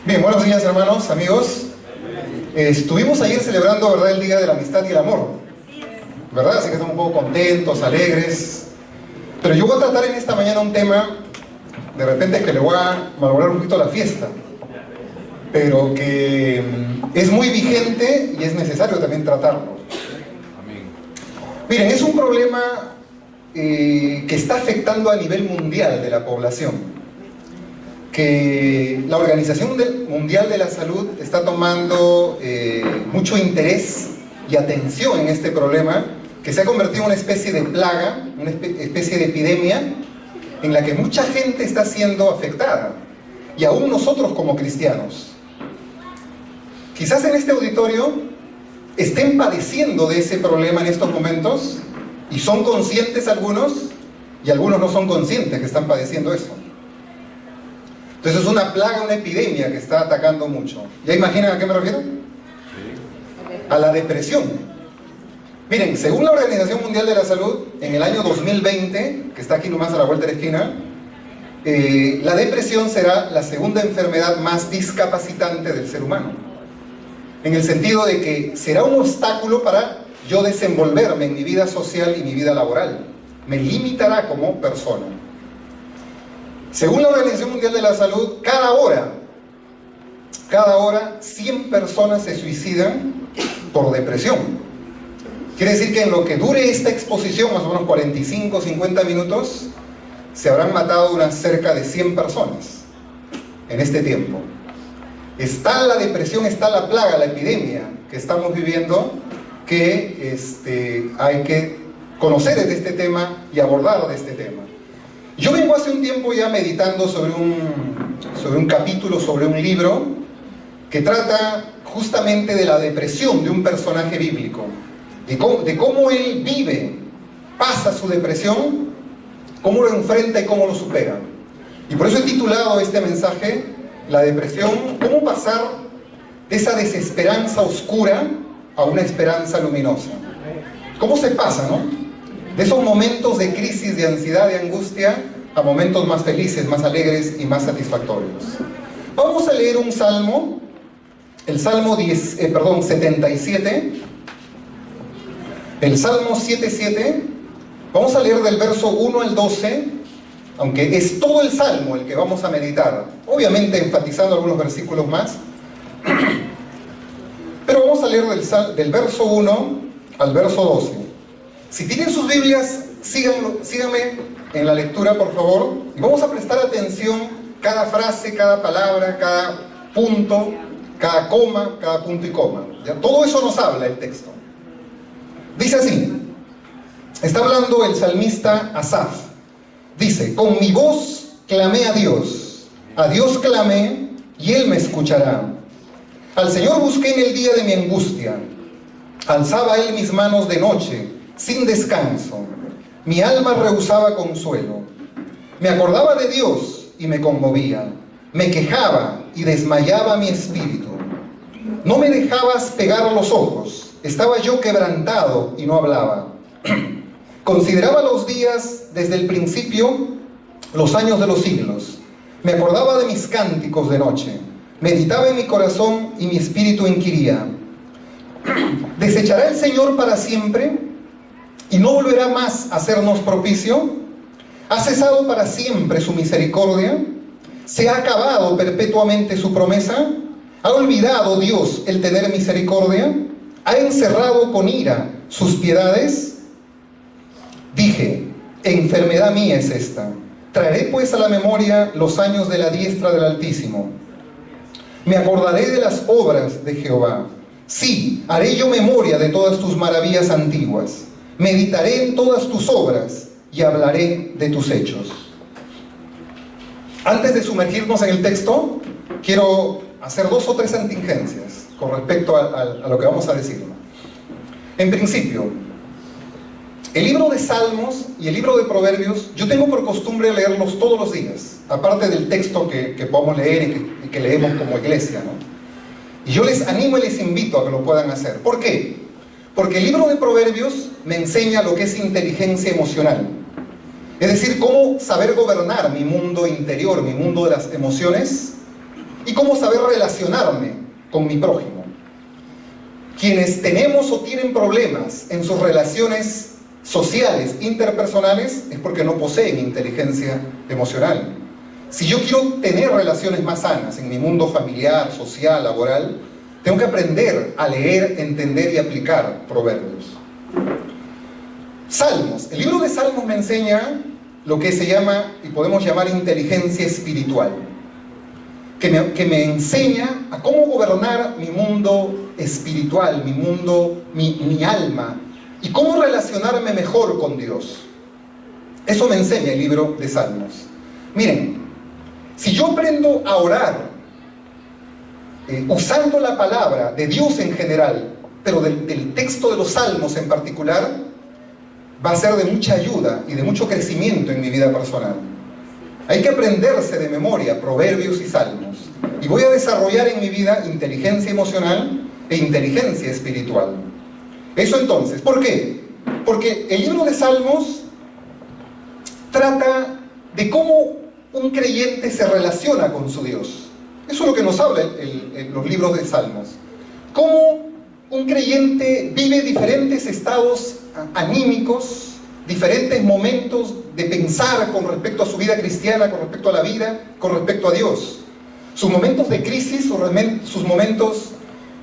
Bien, buenos días hermanos, amigos. Estuvimos ayer celebrando, ¿verdad?, el Día de la Amistad y el Amor, ¿verdad? Así que estamos un poco contentos, alegres. Pero yo voy a tratar en esta mañana un tema, de repente, que le voy a malograr un poquito la fiesta, pero que es muy vigente y es necesario también tratarlo. Miren, es un problema que está afectando a nivel mundial de la población, que la Organización Mundial de la Salud está tomando mucho interés y atención en este problema, que se ha convertido en una especie de plaga, una especie de epidemia, en la que mucha gente está siendo afectada, y aún nosotros como cristianos. Quizás en este auditorio estén padeciendo de ese problema en estos momentos, y son conscientes algunos, y algunos no son conscientes que están padeciendo eso. Entonces es una plaga, una epidemia que está atacando mucho. ¿Ya imaginan a qué me refiero? A la depresión. Miren, según la Organización Mundial de la Salud, en el año 2020, que está aquí nomás a la vuelta de la esquina, la depresión será la segunda enfermedad más discapacitante del ser humano. En el sentido de que será un obstáculo para yo desenvolverme en mi vida social y mi vida laboral. Me limitará como persona. Según la Organización Mundial de la Salud, cada hora 100 personas se suicidan por depresión. Quiere decir que en lo que dure esta exposición, más o menos 45 o 50 minutos, se habrán matado unas cerca de 100 personas en este tiempo. Está la depresión, está la plaga, la epidemia que estamos viviendo, que hay que conocer de este tema y abordar de este tema. Yo vengo hace un tiempo ya meditando sobre un capítulo, sobre un libro que trata justamente de la depresión de un personaje bíblico, de cómo él vive, pasa su depresión, cómo lo enfrenta y cómo lo supera. Y por eso he titulado este mensaje, La depresión, cómo pasar de esa desesperanza oscura a una esperanza luminosa. ¿Cómo se pasa, no?, de esos momentos de crisis, de ansiedad, de angustia, a momentos más felices, más alegres y más satisfactorios. Vamos a leer un salmo, el Salmo 77, el Salmo 7:7. Vamos a leer del verso 1 al 12, aunque es todo el Salmo el que vamos a meditar, obviamente enfatizando algunos versículos más, pero vamos a leer del verso 1 al verso 12. Si tienen sus Biblias, síganme en la lectura, por favor, y vamos a prestar atención cada frase, cada palabra, cada punto, cada coma, cada punto y coma. ¿Ya? Todo eso nos habla el texto. Dice así, está hablando el salmista Asaf. Dice, con mi voz clamé a Dios clamé y Él me escuchará. Al Señor busqué en el día de mi angustia, alzaba Él mis manos de noche, sin descanso. Mi alma rehusaba consuelo. Me acordaba de Dios y me conmovía. Me quejaba y desmayaba mi espíritu. No me dejabas pegar los ojos. Estaba yo quebrantado y no hablaba. Consideraba los días desde el principio, los años de los siglos. Me acordaba de mis cánticos de noche. Meditaba en mi corazón y mi espíritu inquiría. ¿Desechará el Señor para siempre y no volverá más a hacernos propicio? ¿Ha cesado para siempre su misericordia? ¿Se ha acabado perpetuamente su promesa? ¿Ha olvidado Dios el tener misericordia? ¿Ha encerrado con ira sus piedades? Dije, enfermedad mía es esta. Traeré pues a la memoria los años de la diestra del Altísimo. Me acordaré de las obras de Jehová. Sí, haré yo memoria de todas tus maravillas antiguas. Meditaré en todas tus obras y hablaré de tus hechos. Antes de sumergirnos en el texto, quiero hacer 2 o 3 contingencias con respecto a lo que vamos a decir. En principio, el libro de Salmos y el libro de Proverbios, yo tengo por costumbre leerlos todos los días, aparte del texto que podemos leer y que leemos como iglesia, ¿no? Y yo les animo y les invito a que lo puedan hacer. ¿Por qué? Porque el libro de Proverbios me enseña lo que es inteligencia emocional. Es decir, cómo saber gobernar mi mundo interior, mi mundo de las emociones, y cómo saber relacionarme con mi prójimo. Quienes tenemos o tienen problemas en sus relaciones sociales, interpersonales, es porque no poseen inteligencia emocional. Si yo quiero tener relaciones más sanas en mi mundo familiar, social, laboral, tengo que aprender a leer, entender y aplicar Proverbios. Salmos. El libro de Salmos me enseña lo que se llama, y podemos llamar, inteligencia espiritual, que me enseña a cómo gobernar mi mundo espiritual, mi mundo, mi alma, y cómo relacionarme mejor con Dios. Eso me enseña el libro de Salmos. Miren, si yo aprendo a orar usando la palabra de Dios en general, pero del texto de los Salmos en particular, va a ser de mucha ayuda y de mucho crecimiento en mi vida personal. Hay que aprenderse de memoria Proverbios y Salmos. Y voy a desarrollar en mi vida inteligencia emocional e inteligencia espiritual. Eso entonces, ¿por qué? Porque el libro de Salmos trata de cómo un creyente se relaciona con su Dios. Eso es lo que nos habla los libros de Salmos. Cómo un creyente vive diferentes estados anímicos, diferentes momentos de pensar con respecto a su vida cristiana, con respecto a la vida, con respecto a Dios. Sus momentos de crisis, sus momentos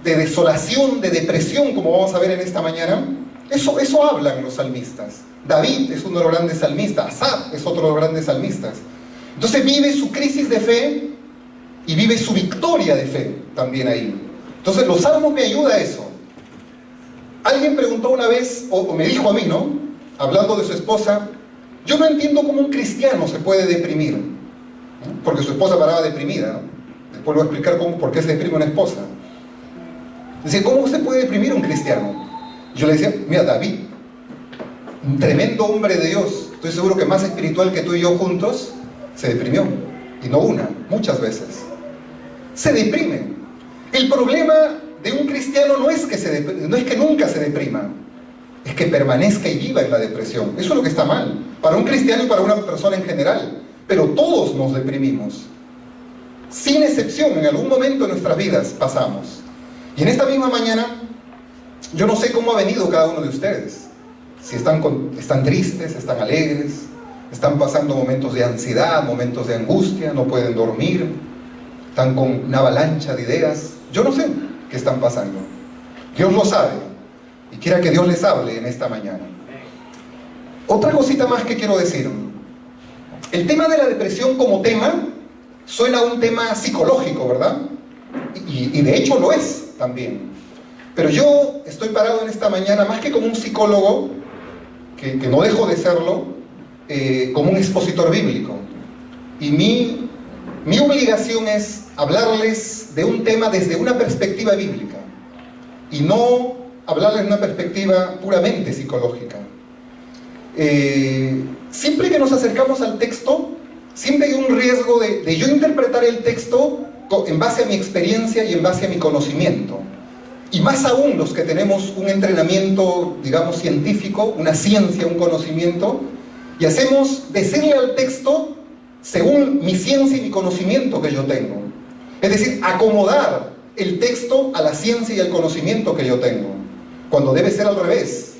de desolación, de depresión, como vamos a ver en esta mañana, eso hablan los salmistas. David es uno de los grandes salmistas, Asaf es otro de los grandes salmistas. Entonces vive su crisis de fe y vive su victoria de fe también ahí. Entonces los salmos me ayudan a eso. Alguien preguntó una vez, o me dijo a mí, ¿no?, hablando de su esposa, yo no entiendo cómo un cristiano se puede deprimir, ¿no?, porque su esposa paraba deprimida, ¿no? Después le voy a explicar por qué se deprime una esposa. Dice, ¿cómo se puede deprimir un cristiano? Yo le decía, mira, David, un tremendo hombre de Dios, estoy seguro que más espiritual que tú y yo juntos, se deprimió. Y no una, muchas veces. Se deprime. El problema de un cristiano no es que nunca se deprima, es que permanezca y viva en la depresión. Eso es lo que está mal, para un cristiano y para una persona en general. Pero todos nos deprimimos, sin excepción, en algún momento de nuestras vidas pasamos. Y en esta misma mañana, yo no sé cómo ha venido cada uno de ustedes. Si están tristes, están alegres, están pasando momentos de ansiedad, momentos de angustia, no pueden dormir, están con una avalancha de ideas. Yo no sé qué están pasando. Dios lo sabe, y quiera que Dios les hable en esta mañana. Otra cosita más que quiero decir. El tema de la depresión como tema suena a un tema psicológico, ¿verdad? Y de hecho lo es también. Pero yo estoy parado en esta mañana más que como un psicólogo, que no dejo de serlo, como un expositor bíblico. Y mi obligación es hablarles de un tema desde una perspectiva bíblica y no hablarles de una perspectiva puramente psicológica. Siempre que nos acercamos al texto, siempre hay un riesgo de yo interpretar el texto en base a mi experiencia y en base a mi conocimiento. Y más aún los que tenemos un entrenamiento, digamos, científico, una ciencia, un conocimiento, y hacemos decirle al texto según mi ciencia y mi conocimiento que yo tengo. Es decir, acomodar el texto a la ciencia y al conocimiento que yo tengo, cuando debe ser al revés.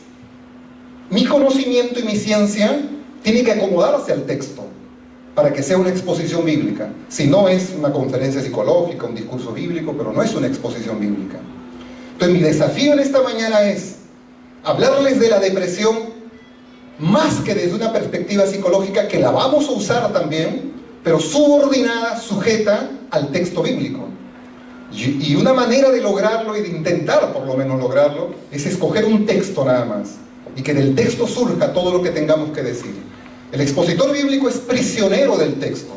Mi conocimiento y mi ciencia tienen que acomodarse al texto para que sea una exposición bíblica. Si no, es una conferencia psicológica, un discurso bíblico, pero no es una exposición bíblica. Entonces mi desafío en esta mañana es hablarles de la depresión más que desde una perspectiva psicológica, que la vamos a usar también, pero subordinada, sujeta al texto bíblico. Y una manera de lograrlo, y de intentar por lo menos lograrlo, es escoger un texto nada más, y que del texto surja todo lo que tengamos que decir. El expositor bíblico es prisionero del texto.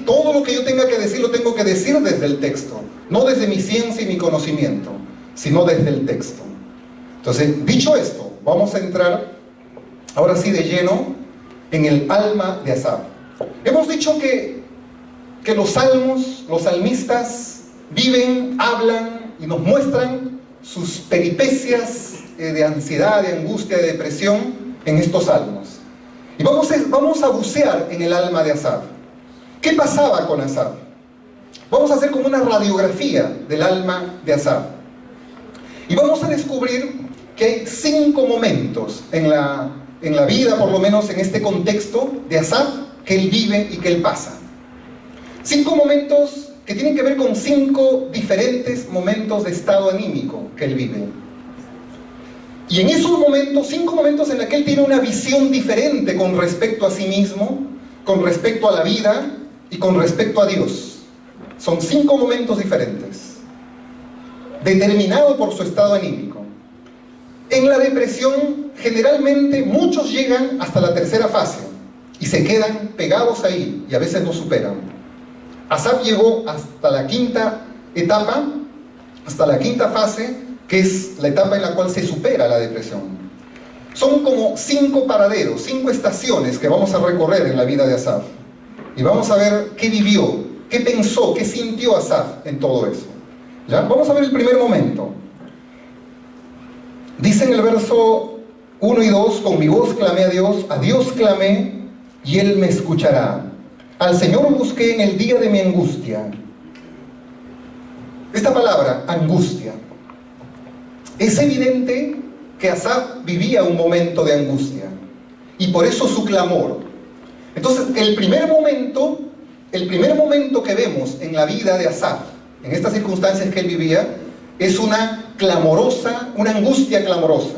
Todo lo que yo tenga que decir, lo tengo que decir desde el texto, no desde mi ciencia y mi conocimiento, sino desde el texto. Entonces, dicho esto, vamos a entrar ahora sí de lleno en el alma de Asaf. Hemos dicho que los salmos, los salmistas viven, hablan y nos muestran sus peripecias de ansiedad, de angustia, de depresión en estos salmos. Y vamos a bucear en el alma de Asaf. ¿Qué pasaba con Asaf? Vamos a hacer como una radiografía del alma de Asaf. Y vamos a descubrir que hay 5 momentos en la vida, por lo menos en este contexto de Asaf, que él vive y que él pasa. 5 momentos que tienen que ver con 5 diferentes momentos de estado anímico que él vive. Y en esos momentos, 5 momentos en los que él tiene una visión diferente con respecto a sí mismo, con respecto a la vida y con respecto a Dios. Son 5 momentos diferentes, determinados por su estado anímico. En la depresión, generalmente muchos llegan hasta la 3ª fase y se quedan pegados ahí y a veces no superan. Asaf llegó hasta la 5ª etapa, hasta la 5ª fase, que es la etapa en la cual se supera la depresión. Son como 5 paraderos, 5 estaciones que vamos a recorrer en la vida de Asaf. Y vamos a ver qué vivió, qué pensó, qué sintió Asaf en todo eso. ¿Ya? Vamos a ver el primer momento. Dice en el verso 1 y 2, con mi voz clamé a Dios clamé, y Él me escuchará. Al Señor busqué en el día de mi angustia. Esta palabra, angustia. Es evidente que Asaf vivía un momento de angustia, y por eso su clamor. Entonces, el primer momento que vemos en la vida de Asaf, en estas circunstancias que él vivía, es una angustia clamorosa.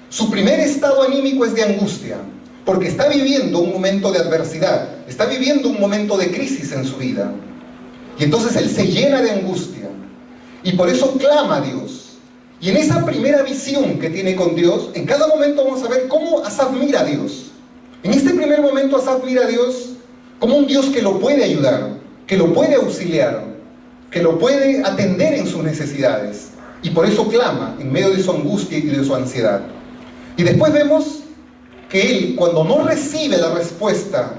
Su primer estado anímico es de angustia, porque está viviendo un momento de adversidad, está viviendo un momento de crisis en su vida. Y entonces él se llena de angustia, y por eso clama a Dios. Y en esa primera visión que tiene con Dios, en cada momento vamos a ver cómo Asaf mira a Dios. En este primer momento Asaf mira a Dios como un Dios que lo puede ayudar, que lo puede auxiliar, que lo puede atender en sus necesidades. Y por eso clama en medio de su angustia y de su ansiedad. Y después vemos que él, cuando no recibe la respuesta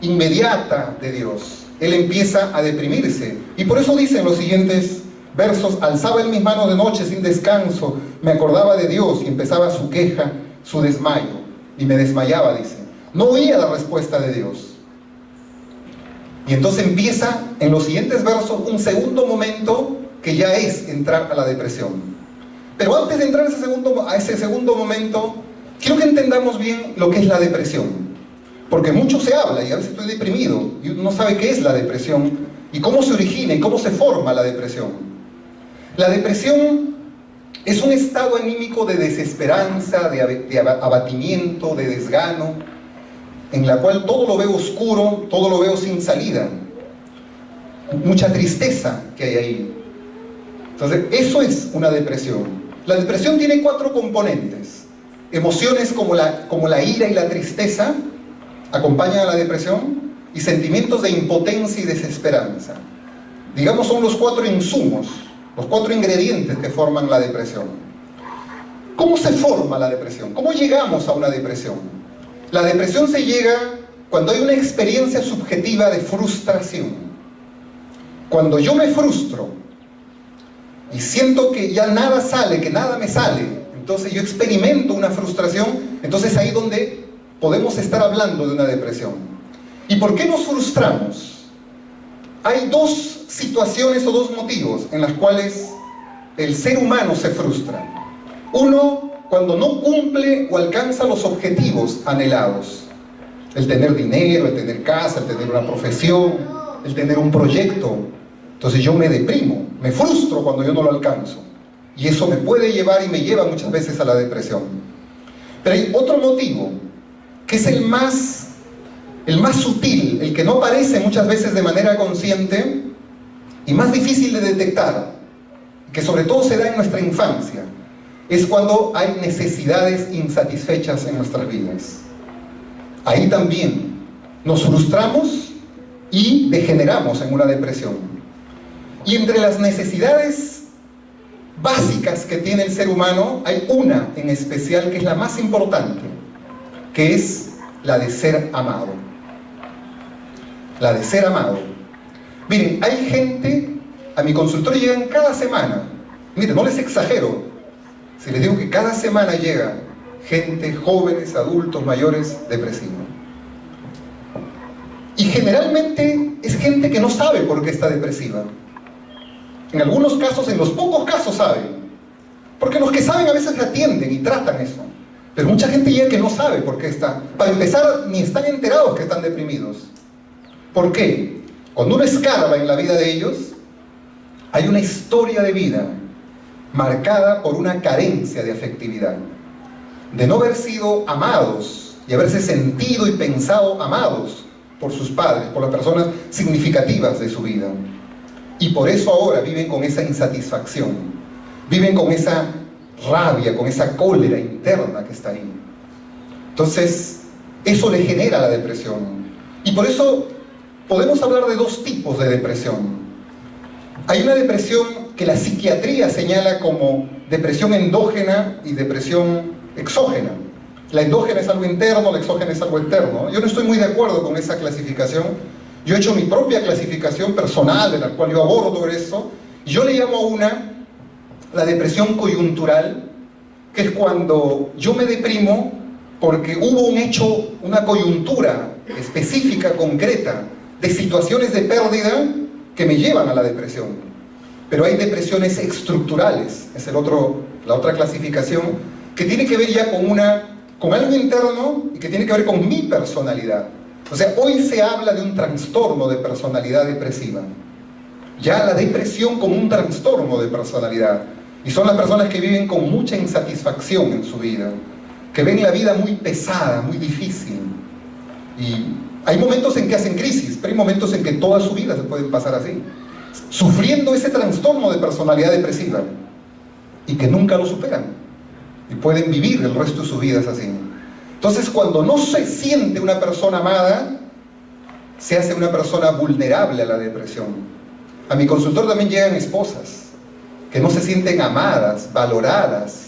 inmediata de Dios, él empieza a deprimirse. Y por eso dice en los siguientes versos: alzaba en mis manos de noche sin descanso, me acordaba de Dios y empezaba su queja, su desmayo, y me desmayaba, dice. No oía la respuesta de Dios. Y entonces empieza en los siguientes versos un segundo momento que ya es entrar a la depresión. Pero antes de entrar a ese segundo momento, quiero que entendamos bien lo que es la depresión. Porque mucho se habla, y a veces estoy deprimido, y uno no sabe qué es la depresión, y cómo se origina, y cómo se forma la depresión. La depresión es un estado anímico de desesperanza, de abatimiento, de desgano, en la cual todo lo veo oscuro, todo lo veo sin salida. Mucha tristeza que hay ahí. Entonces, eso es una depresión. La depresión tiene 4 componentes. Emociones como la ira y la tristeza acompañan a la depresión, y sentimientos de impotencia y desesperanza. Digamos, son los 4 insumos, los 4 ingredientes que forman la depresión. ¿Cómo se forma la depresión? ¿Cómo llegamos a una depresión? La depresión se llega cuando hay una experiencia subjetiva de frustración. Cuando yo me frustro y siento que ya nada sale, que nada me sale, entonces yo experimento una frustración, entonces ahí es donde podemos estar hablando de una depresión. ¿Y por qué nos frustramos? Hay 2 situaciones o 2 motivos en las cuales el ser humano se frustra. Uno, cuando no cumple o alcanza los objetivos anhelados. El tener dinero, el tener casa, el tener una profesión, el tener un proyecto. Entonces yo me deprimo, me frustro cuando yo no lo alcanzo. Y eso me puede llevar y me lleva muchas veces a la depresión. Pero hay otro motivo, que es el más sutil, el que no aparece muchas veces de manera consciente y más difícil de detectar, que sobre todo se da en nuestra infancia. Es cuando hay necesidades insatisfechas en nuestras vidas. Ahí también nos frustramos y degeneramos en una depresión. Y entre las necesidades básicas que tiene el ser humano, hay una en especial que es la más importante, que es la de ser amado. La de ser amado. Miren, hay gente, a mi consultorio llegan cada semana, miren, no les exagero, si les digo que cada semana llega gente, jóvenes, adultos, mayores, depresivos. Y generalmente es gente que no sabe por qué está depresiva. En algunos casos, en los pocos casos saben. Porque los que saben a veces le atienden y tratan eso. Pero mucha gente ya que no sabe por qué está. Para empezar, ni están enterados que están deprimidos. ¿Por qué? Cuando uno escarba en la vida de ellos, hay una historia de vida marcada por una carencia de afectividad. De no haber sido amados y haberse sentido y pensado amados por sus padres, por las personas significativas de su vida. Y por eso ahora viven con esa insatisfacción, viven con esa rabia, con esa cólera interna que está ahí. Entonces, eso le genera la depresión. Y por eso podemos hablar de dos tipos de depresión. Hay una depresión que la psiquiatría señala como depresión endógena y depresión exógena. La endógena es algo interno, la exógena es algo externo. Yo no estoy muy de acuerdo con esa clasificación. Yo he hecho mi propia clasificación personal, en la cual yo abordo eso. Y yo le llamo a una la depresión coyuntural, que es cuando yo me deprimo porque hubo un hecho, una coyuntura específica, concreta, de situaciones de pérdida que me llevan a la depresión. Pero hay depresiones estructurales, es la otra clasificación, que tiene que ver ya con algo interno y que tiene que ver con mi personalidad. O sea, hoy se habla de un trastorno de personalidad depresiva. Ya la depresión como un trastorno de personalidad. Y son las personas que viven con mucha insatisfacción en su vida, que ven la vida muy pesada, muy difícil. Y hay momentos en que hacen crisis, pero hay momentos en que toda su vida se pueden pasar así, sufriendo ese trastorno de personalidad depresiva, y que nunca lo superan, y pueden vivir el resto de sus vidas así. Entonces, cuando no se siente una persona amada, se hace una persona vulnerable a la depresión. A mi consultor también llegan esposas que no se sienten amadas, valoradas,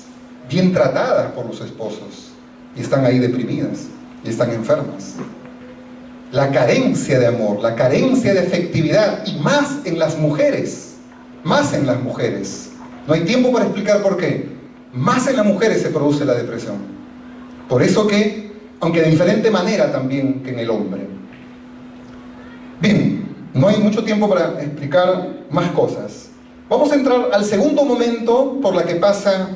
bien tratadas por los esposos, y están ahí deprimidas, y están enfermas. La carencia de amor, la carencia de afectividad, y más en las mujeres, más en las mujeres. No hay tiempo para explicar por qué. Más en las mujeres se produce la depresión. Por eso que, aunque de diferente manera también que en el hombre. Bien, no hay mucho tiempo para explicar más cosas. Vamos a entrar al segundo momento por la que pasa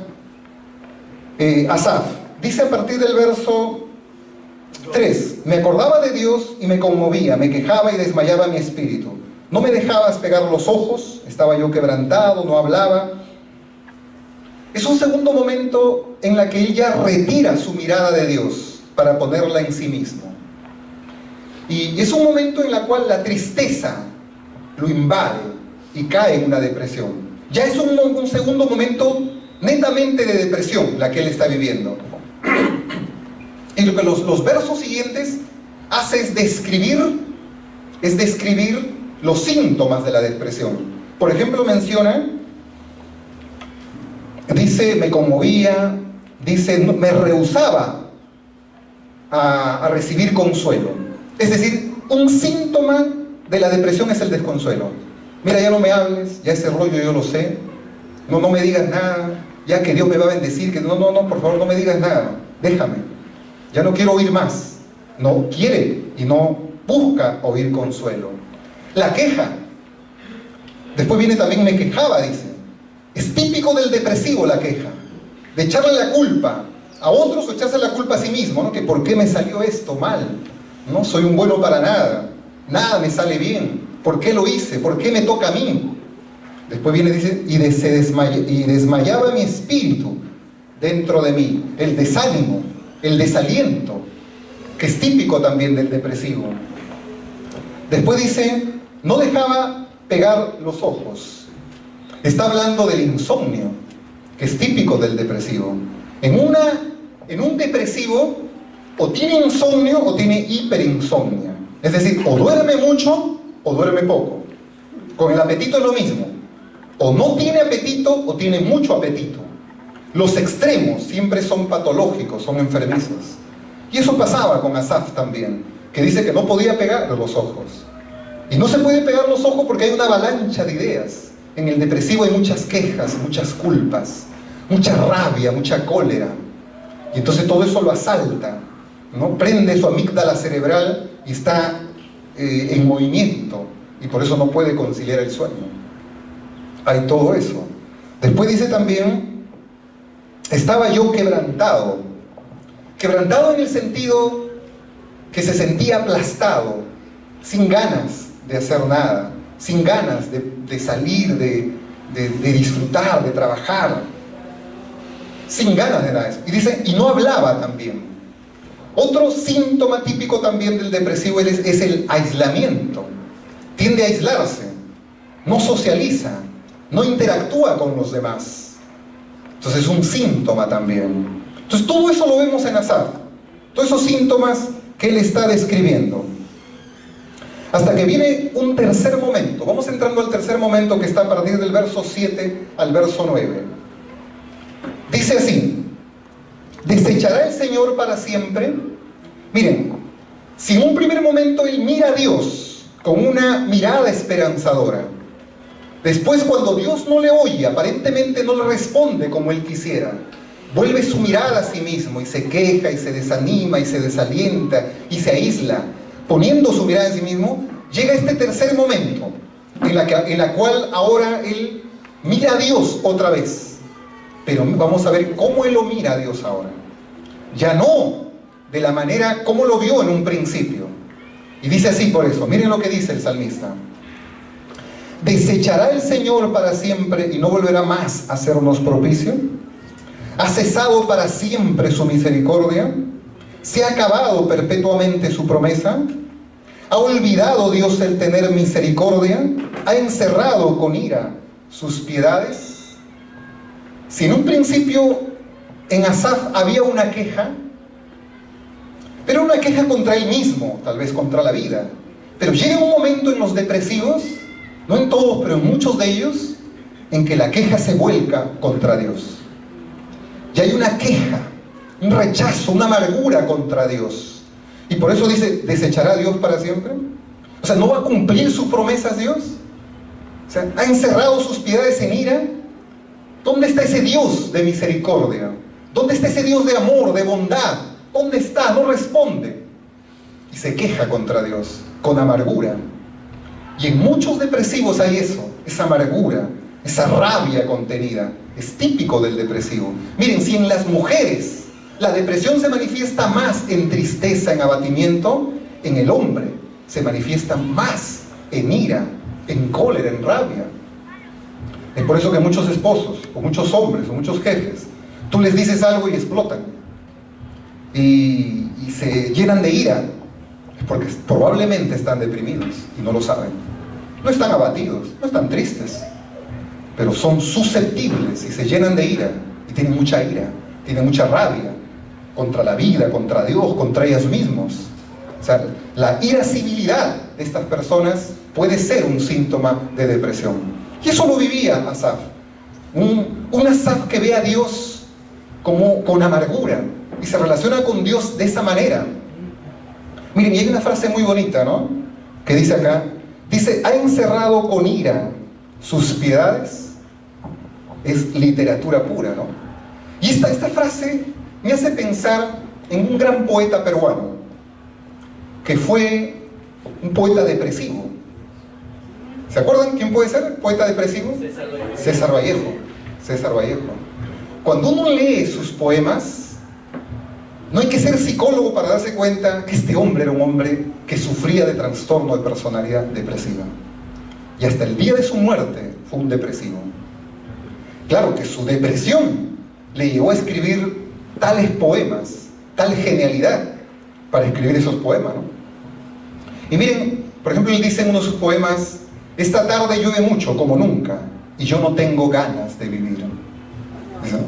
Asaf. Dice a partir del verso 3: me acordaba de Dios y me conmovía, me quejaba y desmayaba mi espíritu. No me dejabas pegar los ojos, estaba yo quebrantado, no hablaba. Es un segundo momento en la que ella retira su mirada de Dios para ponerla en sí mismo. Y es un momento en el cual la tristeza lo invade y cae en una depresión. Ya es un segundo momento netamente de depresión la que él está viviendo. Y lo que los versos siguientes hace es describir los síntomas de la depresión. Por ejemplo, menciona, dice, me conmovía, dice, me rehusaba a recibir consuelo. Es decir, un síntoma de la depresión es el desconsuelo. Mira, ya no me hables, ya ese rollo yo lo sé, no me digas nada, ya que Dios me va a bendecir, que no, por favor, no me digas nada, déjame, ya no quiero oír más. No quiere y no busca oír consuelo. La queja, después viene también me quejaba, dice. Es típico del depresivo la queja, de echarle la culpa a otros o echarse la culpa a sí mismo, ¿no? Que por qué me salió esto mal, no soy un bueno para nada, nada me sale bien. ¿Por qué lo hice? ¿Por qué me toca a mí? Después viene, dice, y desmayaba mi espíritu dentro de mí. El desánimo, el desaliento, que es típico también del depresivo. Después dice, no dejaba pegar los ojos. Está hablando del insomnio, que es típico del depresivo. En un depresivo, o tiene insomnio o tiene hiperinsomnia. Es decir, o duerme mucho o duerme poco. Con el apetito es lo mismo. O no tiene apetito o tiene mucho apetito. Los extremos siempre son patológicos, son enfermizos. Y eso pasaba con Asaf también, que dice que no podía pegar los ojos. Y no se puede pegar los ojos porque hay una avalancha de ideas. En el depresivo hay muchas quejas, muchas culpas, mucha rabia, mucha cólera. Y entonces todo eso lo asalta, ¿no? Prende su amígdala cerebral y está en movimiento y por eso no puede conciliar el sueño. Hay todo eso. Después dice también, estaba yo quebrantado. Quebrantado en el sentido que se sentía aplastado, sin ganas de hacer nada, sin ganas de salir, de disfrutar, de trabajar, sin ganas de nada. Y dice, y no hablaba también. Otro síntoma típico también del depresivo es el aislamiento. Tiende a aislarse, no socializa, no interactúa con los demás. Entonces es un síntoma también. Entonces todo eso lo vemos en Asaf, todos esos síntomas que él está describiendo. Hasta que viene un tercer momento. Vamos entrando al tercer momento, que está a partir del verso 7 al verso 9. Dice así: ¿desechará el Señor para siempre? Miren, si en un primer momento él mira a Dios con una mirada esperanzadora, después, cuando Dios no le oye, aparentemente no le responde como él quisiera, vuelve su mirada a sí mismo y se queja y se desanima y se desalienta y se aísla, poniendo su mirada en sí mismo, llega este tercer momento en la cual ahora él mira a Dios otra vez. Pero vamos a ver cómo él lo mira a Dios ahora. Ya no de la manera como lo vio en un principio. Y dice así por eso, miren lo que dice el salmista: ¿desechará el Señor para siempre y no volverá más a hacernos propicio? ¿Ha cesado para siempre su misericordia? ¿Se ha acabado perpetuamente su promesa? ¿Ha olvidado Dios el tener misericordia? ¿Ha encerrado con ira sus piedades? Si en un principio en Asaf había una queja, pero una queja contra él mismo, tal vez contra la vida, pero llega un momento en los depresivos, no en todos, pero en muchos de ellos, en que la queja se vuelca contra Dios. Y hay una queja, un rechazo, una amargura contra Dios. Y por eso dice, ¿desechará a Dios para siempre? O sea, ¿no va a cumplir sus promesas Dios? O sea, ¿ha encerrado sus piedades en ira? ¿Dónde está ese Dios de misericordia? ¿Dónde está ese Dios de amor, de bondad? ¿Dónde está? No responde. Y se queja contra Dios, con amargura. Y en muchos depresivos hay eso, esa amargura, esa rabia contenida. Es típico del depresivo. Miren, si en las mujeres la depresión se manifiesta más en tristeza, en abatimiento, en el hombre se manifiesta más en ira, en cólera, en rabia. Es por eso que muchos esposos, o muchos hombres, o muchos jefes, tú les dices algo y explotan. Y se llenan de ira, porque probablemente están deprimidos y no lo saben. No están abatidos, no están tristes, pero son susceptibles y se llenan de ira, y tienen mucha ira, tienen mucha rabia contra la vida, contra Dios, contra ellas mismos. O sea, la irascibilidad de estas personas puede ser un síntoma de depresión. Y eso lo vivía Asaf. Un Asaf que ve a Dios como con amargura y se relaciona con Dios de esa manera. Miren, y hay una frase muy bonita, ¿no? Que dice acá, dice, ha encerrado con ira sus piedades. Es literatura pura, ¿no? Y esta frase me hace pensar en un gran poeta peruano, que fue un poeta depresivo. ¿Se acuerdan quién puede ser poeta depresivo? César Vallejo. César Vallejo. Cuando uno lee sus poemas, no hay que ser psicólogo para darse cuenta que este hombre era un hombre que sufría de trastorno de personalidad depresiva. Y hasta el día de su muerte fue un depresivo. Claro que su depresión le llevó a escribir tales poemas, tal genialidad para escribir esos poemas, ¿no? Y miren, por ejemplo, él dice en uno de sus poemas, esta tarde llueve mucho, como nunca, y yo no tengo ganas de vivir.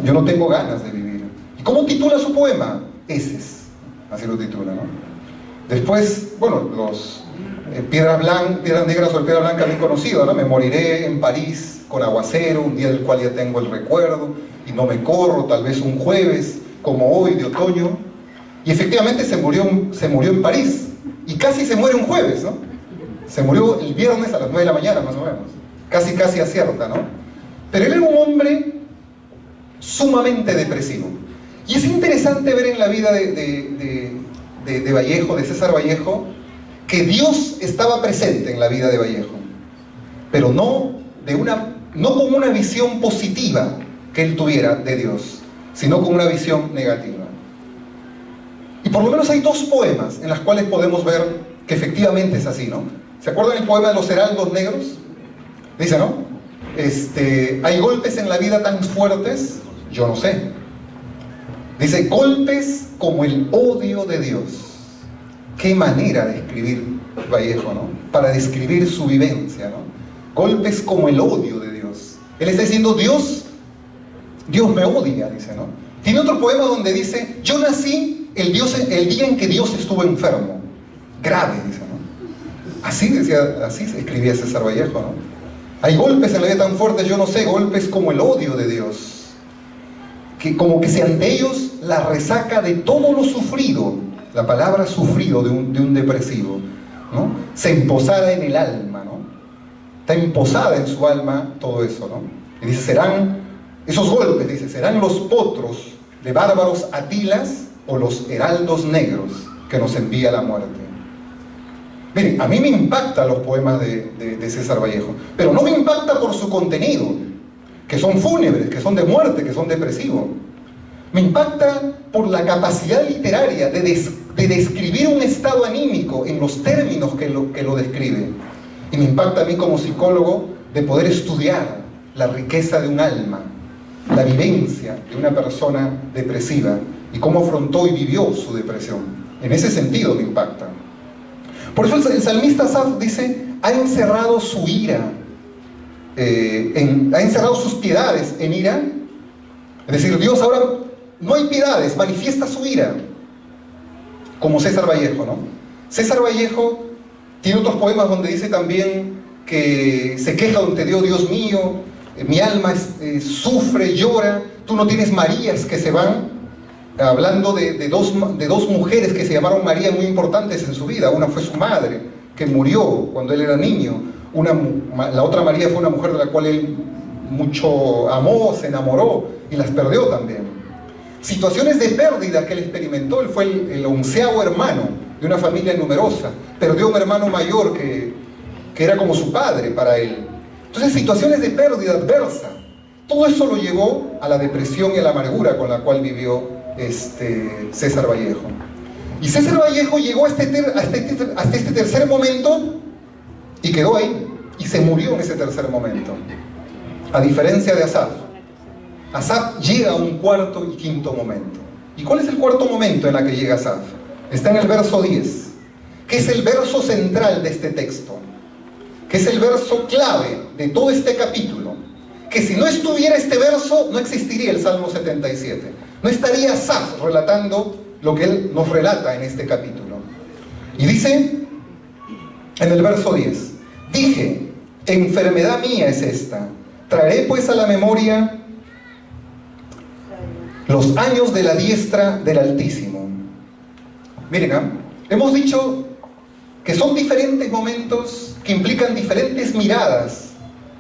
Yo no tengo ganas de vivir. ¿Y cómo titula su poema? Heces, así lo titula, ¿no? Después, bueno, los piedras negras o piedra blanca bien conocido, ¿no? Me moriré en París con aguacero, un día del cual ya tengo el recuerdo, y no me corro, tal vez un jueves, como hoy, de otoño. Y efectivamente se murió en París, y casi se muere un jueves, ¿no? Se murió el viernes a las 9 de la mañana, más o menos. Casi acierta, ¿no? Pero él era un hombre sumamente depresivo. Y es interesante ver en la vida de Vallejo, de César Vallejo, que Dios estaba presente en la vida de Vallejo, pero no con una visión positiva que él tuviera de Dios, sino con una visión negativa. Y por lo menos hay dos poemas en los cuales podemos ver que efectivamente es así, ¿no? ¿Se acuerdan el poema de los heraldos negros? Dice, ¿no? Hay golpes en la vida tan fuertes, yo no sé. Dice, golpes como el odio de Dios. Qué manera de escribir Vallejo, ¿no? Para describir su vivencia, ¿no? Golpes como el odio de Dios. Él está diciendo, Dios me odia, dice, ¿no? Tiene otro poema donde dice, yo nací el día en que Dios estuvo enfermo. Grave, dice, ¿no? Así escribía César Vallejo, ¿no? Hay golpes en la vida tan fuertes, yo no sé, golpes como el odio de Dios. Que como que si ante ellos la resaca de todo lo sufrido, la palabra sufrido de un depresivo, ¿no? Se emposara en el alma, ¿no? Está emposada en su alma todo eso, ¿no? Y dice, esos golpes, dice, serán los potros de bárbaros Atilas o los heraldos negros que nos envía la muerte. Miren, a mí me impactan los poemas de César Vallejo, pero no me impacta por su contenido, que son fúnebres, que son de muerte, que son depresivos. Me impacta por la capacidad literaria de describir un estado anímico en los términos que lo describe. Y me impacta a mí como psicólogo de poder estudiar la riqueza de un alma, la vivencia de una persona depresiva y cómo afrontó y vivió su depresión. En ese sentido me impacta. Por eso el salmista Asaf dice, ha encerrado su ira, ha encerrado sus piedades en ira. Es decir, Dios ahora no hay piedades, manifiesta su ira. Como César Vallejo, ¿no? César Vallejo tiene otros poemas donde dice también que se queja ante Dios, Dios mío, mi alma sufre, llora, tú no tienes Marías que se van. Hablando de dos mujeres que se llamaron María muy importantes en su vida. Una fue su madre, que murió cuando él era niño. La otra María fue una mujer de la cual él mucho amó, se enamoró y las perdió también. Situaciones de pérdida que él experimentó. Él fue el 11º hermano de una familia numerosa. Perdió un hermano mayor que era como su padre para él. Entonces, situaciones de pérdida adversa. Todo eso lo llevó a la depresión y a la amargura con la cual vivió César Vallejo. Y César Vallejo llegó hasta este tercer momento y quedó ahí, y se murió en ese tercer momento. A diferencia de Asaf. Asaf llega a un cuarto y quinto momento. ¿Y cuál es el cuarto momento en el que llega Asaf? Está en el verso 10, que es el verso central de este texto, que es el verso clave de todo este capítulo, que si no estuviera este verso no existiría el Salmo 77. No estaría Asaf relatando lo que él nos relata en este capítulo. Y dice en el verso 10, dije, enfermedad mía es esta, traeré pues a la memoria los años de la diestra del Altísimo. Miren, hemos dicho que son diferentes momentos que implican diferentes miradas,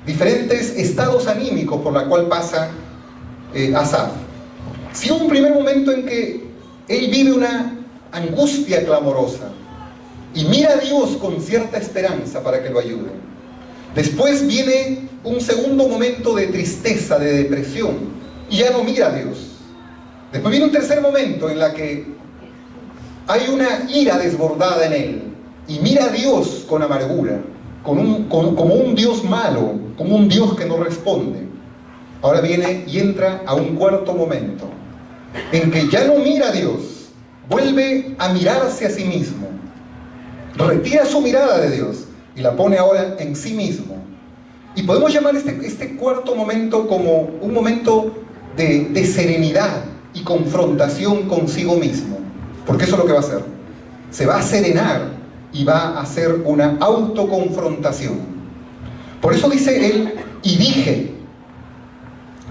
diferentes estados anímicos por la cual pasa Asaf. Si hubo un primer momento en que él vive una angustia clamorosa y mira a Dios con cierta esperanza para que lo ayude. Después viene un segundo momento de tristeza, de depresión, y ya no mira a Dios. Después viene un tercer momento en la que hay una ira desbordada en él y mira a Dios con amargura, como un Dios malo, como un Dios que no responde. Ahora viene y entra a un cuarto momento en que ya no mira a Dios, vuelve a mirarse a sí mismo, retira su mirada de Dios y la pone ahora en sí mismo. Y podemos llamar este cuarto momento como un momento de serenidad y confrontación consigo mismo, porque eso es lo que va a hacer. Se va a serenar y va a hacer una autoconfrontación. Por eso dice él, y dije,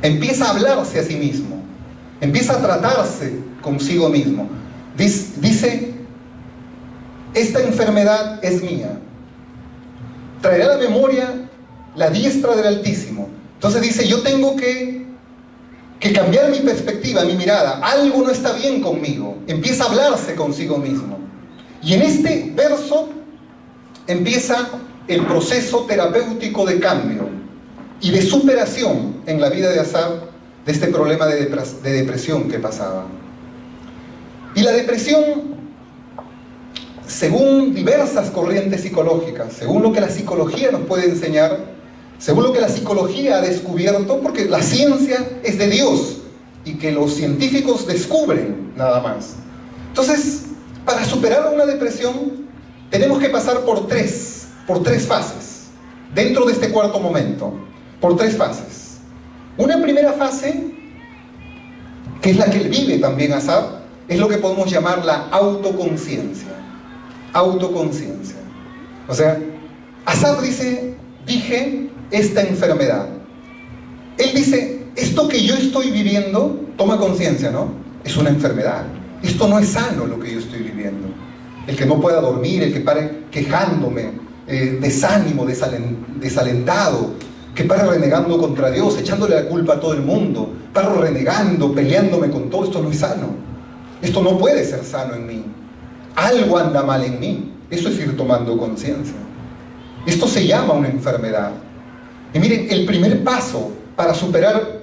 empieza a hablarse a sí mismo, empieza a tratarse consigo mismo. Dice, esta enfermedad es mía, traeré a la memoria la diestra del Altísimo. Entonces dice, yo tengo que cambiar mi perspectiva, mi mirada. Algo no está bien conmigo. Empieza a hablarse consigo mismo. Y en este verso empieza el proceso terapéutico de cambio y de superación en la vida de Asaf de este problema de depresión que pasaba. Y la depresión, según diversas corrientes psicológicas, según lo que la psicología nos puede enseñar, según lo que la psicología ha descubierto, porque la ciencia es de Dios y que los científicos descubren nada más. Entonces, para superar una depresión tenemos que pasar por tres fases dentro de este cuarto momento, por tres fases. Una primera fase, que es la que él vive también Asaf, es lo que podemos llamar la autoconciencia. Autoconciencia. O sea, Asaf dice, dije esta enfermedad. Él dice, esto que yo estoy viviendo, toma conciencia, ¿no? Es una enfermedad. Esto no es sano lo que yo estoy viviendo. El que no pueda dormir, el que pare quejándome, desánimo, desalentado, que pare renegando contra Dios, echándole la culpa a todo el mundo, paro renegando, peleándome con todo, esto no es sano. Esto no puede ser sano en mí. Algo anda mal en mí. Eso es ir tomando conciencia. Esto se llama una enfermedad. Y miren, el primer paso para superar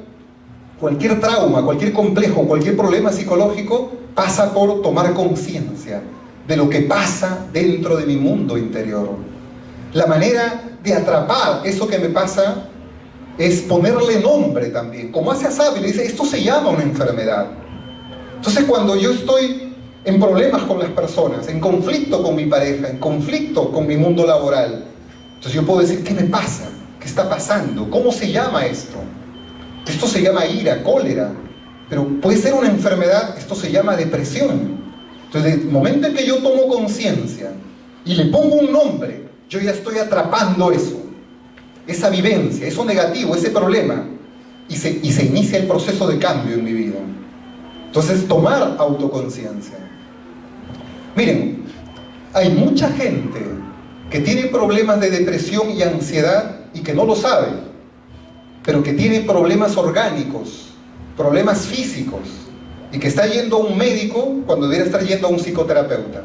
cualquier trauma, cualquier complejo, cualquier problema psicológico, pasa por tomar conciencia de lo que pasa dentro de mi mundo interior. La manera de atrapar eso que me pasa es ponerle nombre también. Como hace Asaf, le dice, esto se llama una enfermedad. Entonces, cuando yo estoy en problemas con las personas, en conflicto con mi pareja, en conflicto con mi mundo laboral, entonces yo puedo decir, ¿qué me pasa? ¿Qué está pasando? ¿Cómo se llama esto? Esto se llama ira, cólera, pero puede ser una enfermedad, esto se llama depresión. Entonces, desde el momento en que yo tomo conciencia y le pongo un nombre, yo ya estoy atrapando eso, esa vivencia, eso negativo, ese problema, y se inicia el proceso de cambio en mi vida. Entonces, tomar autoconciencia. Miren, hay mucha gente que tiene problemas de depresión y ansiedad y que no lo sabe, pero que tiene problemas orgánicos, problemas físicos, y que está yendo a un médico cuando debería estar yendo a un psicoterapeuta.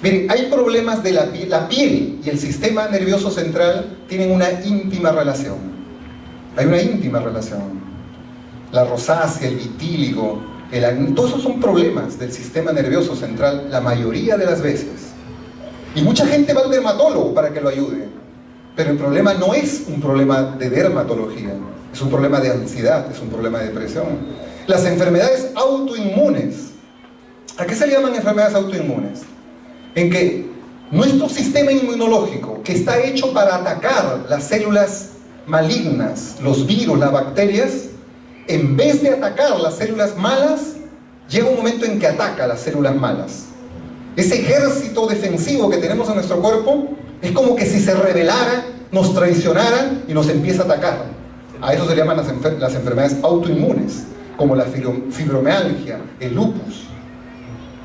Miren, hay problemas de la piel y el sistema nervioso central tienen una íntima relación. Hay una íntima relación. La rosácea, el vitíligo, el acné, todos esos son problemas del sistema nervioso central la mayoría de las veces. Y mucha gente va al dermatólogo para que lo ayude. Pero el problema no es un problema de dermatología, es un problema de ansiedad, es un problema de depresión. Las enfermedades autoinmunes. ¿A qué se le llaman enfermedades autoinmunes? En que nuestro sistema inmunológico, que está hecho para atacar las células malignas, los virus, las bacterias, en vez de atacar las células malas, llega un momento en que ataca las células malas. Ese ejército defensivo que tenemos en nuestro cuerpo es como que si se rebelara, nos traicionara y nos empieza a atacar. A eso se le llaman las enfermedades autoinmunes, como la fibromialgia, el lupus.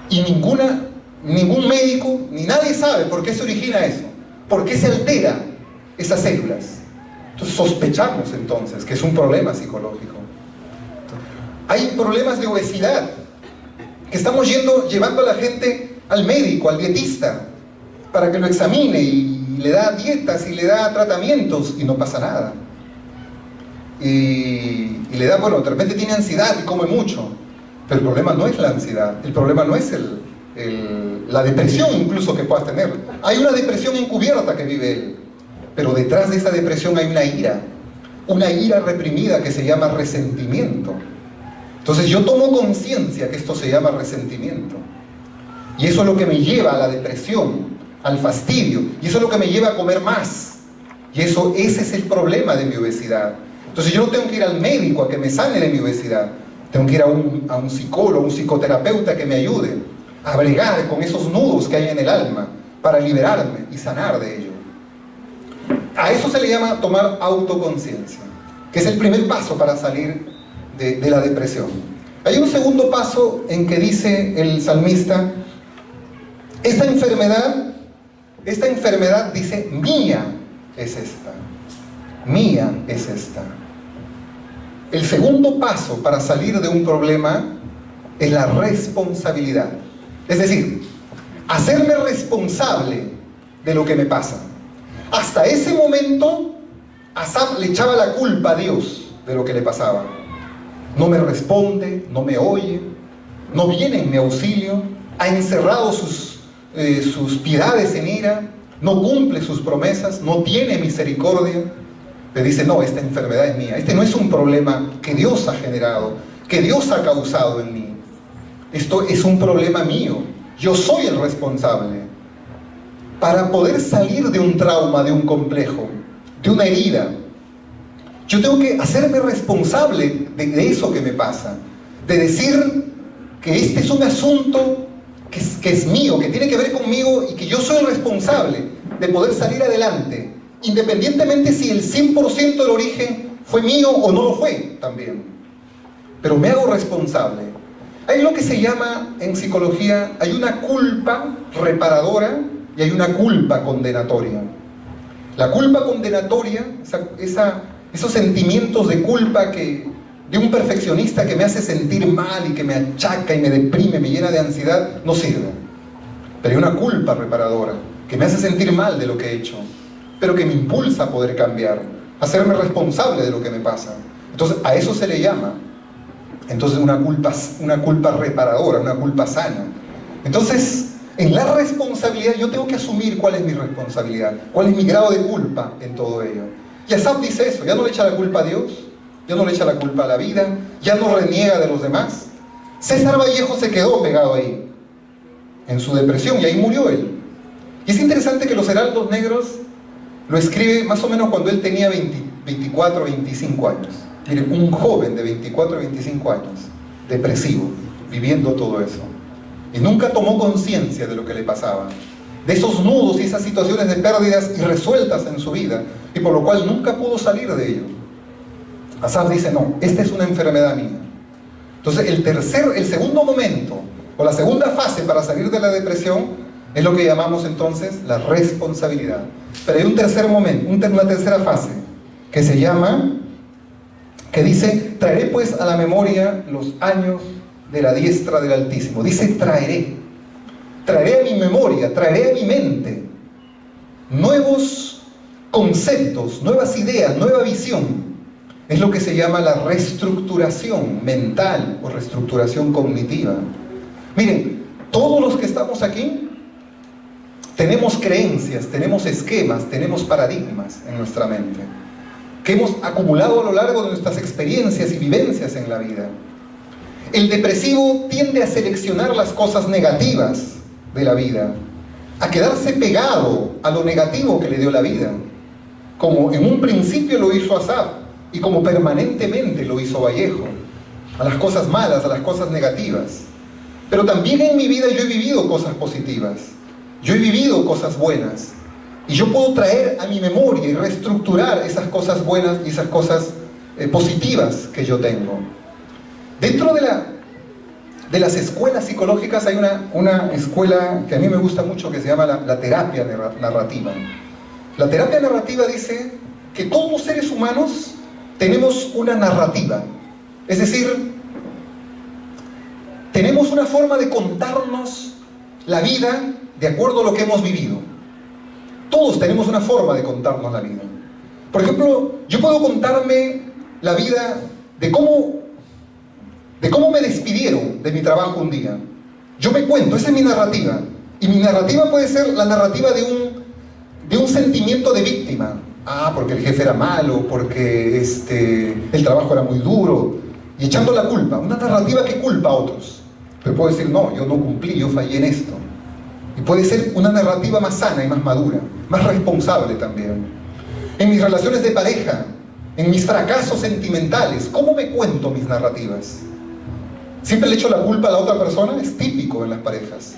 Y ningún médico, ni nadie sabe por qué se origina eso, por qué se altera esas células. Entonces sospechamos entonces que es un problema psicológico. Hay problemas de obesidad, que estamos llevando a la gente al médico, al dietista, para que lo examine y le da dietas y le da tratamientos y no pasa nada. Y le da, bueno, de repente tiene ansiedad y come mucho, pero el problema no es la ansiedad, el problema no es la depresión incluso que puedas tener. Hay una depresión encubierta que vive él, pero detrás de esa depresión hay una ira reprimida que se llama resentimiento. Entonces yo tomo conciencia que esto se llama resentimiento, y eso es lo que me lleva a la depresión, al fastidio, y eso es lo que me lleva a comer más, y ese es el problema de mi obesidad. Entonces yo no tengo que ir al médico a que me sane de mi obesidad, tengo que ir a un psicólogo, un psicoterapeuta que me ayude a bregar con esos nudos que hay en el alma para liberarme y sanar de ello. A eso se le llama tomar autoconciencia, que es el primer paso para salir de la depresión. Hay un segundo paso en que dice el salmista, esta enfermedad dice, mía es esta, mía es esta. El segundo paso para salir de un problema es la responsabilidad. Es decir, hacerme responsable de lo que me pasa. Hasta ese momento, Asaf le echaba la culpa a Dios de lo que le pasaba. No me responde, no me oye, no viene en mi auxilio, ha encerrado sus piedades en ira, no cumple sus promesas, no tiene misericordia. Le dice, no, esta enfermedad es mía. Este no es un problema que Dios ha generado, que Dios ha causado en mí. Esto es un problema mío. Yo soy el responsable. Para poder salir de un trauma, de un complejo, de una herida, yo tengo que hacerme responsable de eso que me pasa. De decir que este es un asunto que es mío, que tiene que ver conmigo y que yo soy el responsable de poder salir adelante, independientemente si el 100% del origen fue mío o no lo fue también. Pero me hago responsable. Hay lo que se llama en psicología, hay una culpa reparadora y hay una culpa condenatoria. La culpa condenatoria, esos sentimientos de culpa de un perfeccionista que me hace sentir mal y que me achaca y me deprime, me llena de ansiedad, no sirve. Pero hay una culpa reparadora que me hace sentir mal de lo que he hecho, pero que me impulsa a poder cambiar, a hacerme responsable de lo que me pasa. Entonces a eso se le llama una culpa reparadora, una culpa sana. Entonces, en la responsabilidad yo tengo que asumir cuál es mi responsabilidad, cuál es mi grado de culpa en todo ello. Y Asaf dice eso, ya no le echa la culpa a Dios, ya no le echa la culpa a la vida, ya no reniega de los demás. César Vallejo se quedó pegado ahí, en su depresión, y ahí murió él. Y es interesante que los Heraldos Negros lo escribe más o menos cuando él tenía 24 o 25 años. Miren, un joven de 24 o 25 años, depresivo, viviendo todo eso. Y nunca tomó conciencia de lo que le pasaba, de esos nudos y esas situaciones de pérdidas irresueltas en su vida, y por lo cual nunca pudo salir de ello. Asaf dice, no, esta es una enfermedad mía. Entonces el segundo momento, o la segunda fase para salir de la depresión, es lo que llamamos entonces la responsabilidad. Pero hay un tercer momento, una tercera fase, que se llama, que dice, traeré pues a la memoria los años de la diestra del Altísimo. Dice, traeré a mi memoria, traeré a mi mente nuevos conceptos, nuevas ideas, nueva visión. Es lo que se llama la reestructuración mental o reestructuración cognitiva. Miren, todos los que estamos aquí tenemos creencias, tenemos esquemas, tenemos paradigmas en nuestra mente que hemos acumulado a lo largo de nuestras experiencias y vivencias en la vida. El depresivo tiende a seleccionar las cosas negativas de la vida, a quedarse pegado a lo negativo que le dio la vida, como en un principio lo hizo Asaf y como permanentemente lo hizo Vallejo, a las cosas malas, a las cosas negativas. Pero también en mi vida yo he vivido cosas positivas, yo he vivido cosas buenas, y yo puedo traer a mi memoria y reestructurar esas cosas buenas y esas cosas positivas que yo tengo. Dentro de las escuelas psicológicas hay una escuela que a mí me gusta mucho que se llama la terapia narrativa. La terapia narrativa dice que todos los seres humanos tenemos una narrativa. Es decir, tenemos una forma de contarnos la vida de acuerdo a lo que hemos vivido. Todos tenemos una forma de contarnos la vida. Por ejemplo, yo puedo contarme la vida de cómo me despidieron de mi trabajo un día. Yo me cuento, esa es mi narrativa. Y mi narrativa puede ser la narrativa de un sentimiento de víctima. Porque el jefe era malo, porque el trabajo era muy duro. Y echando la culpa, una narrativa que culpa a otros. Pero puedo decir, no, yo no cumplí, yo fallé en esto. Y puede ser una narrativa más sana y más madura, más responsable también. En mis relaciones de pareja, en mis fracasos sentimentales, ¿cómo me cuento mis narrativas? ¿Siempre le echo la culpa a la otra persona? Es típico en las parejas.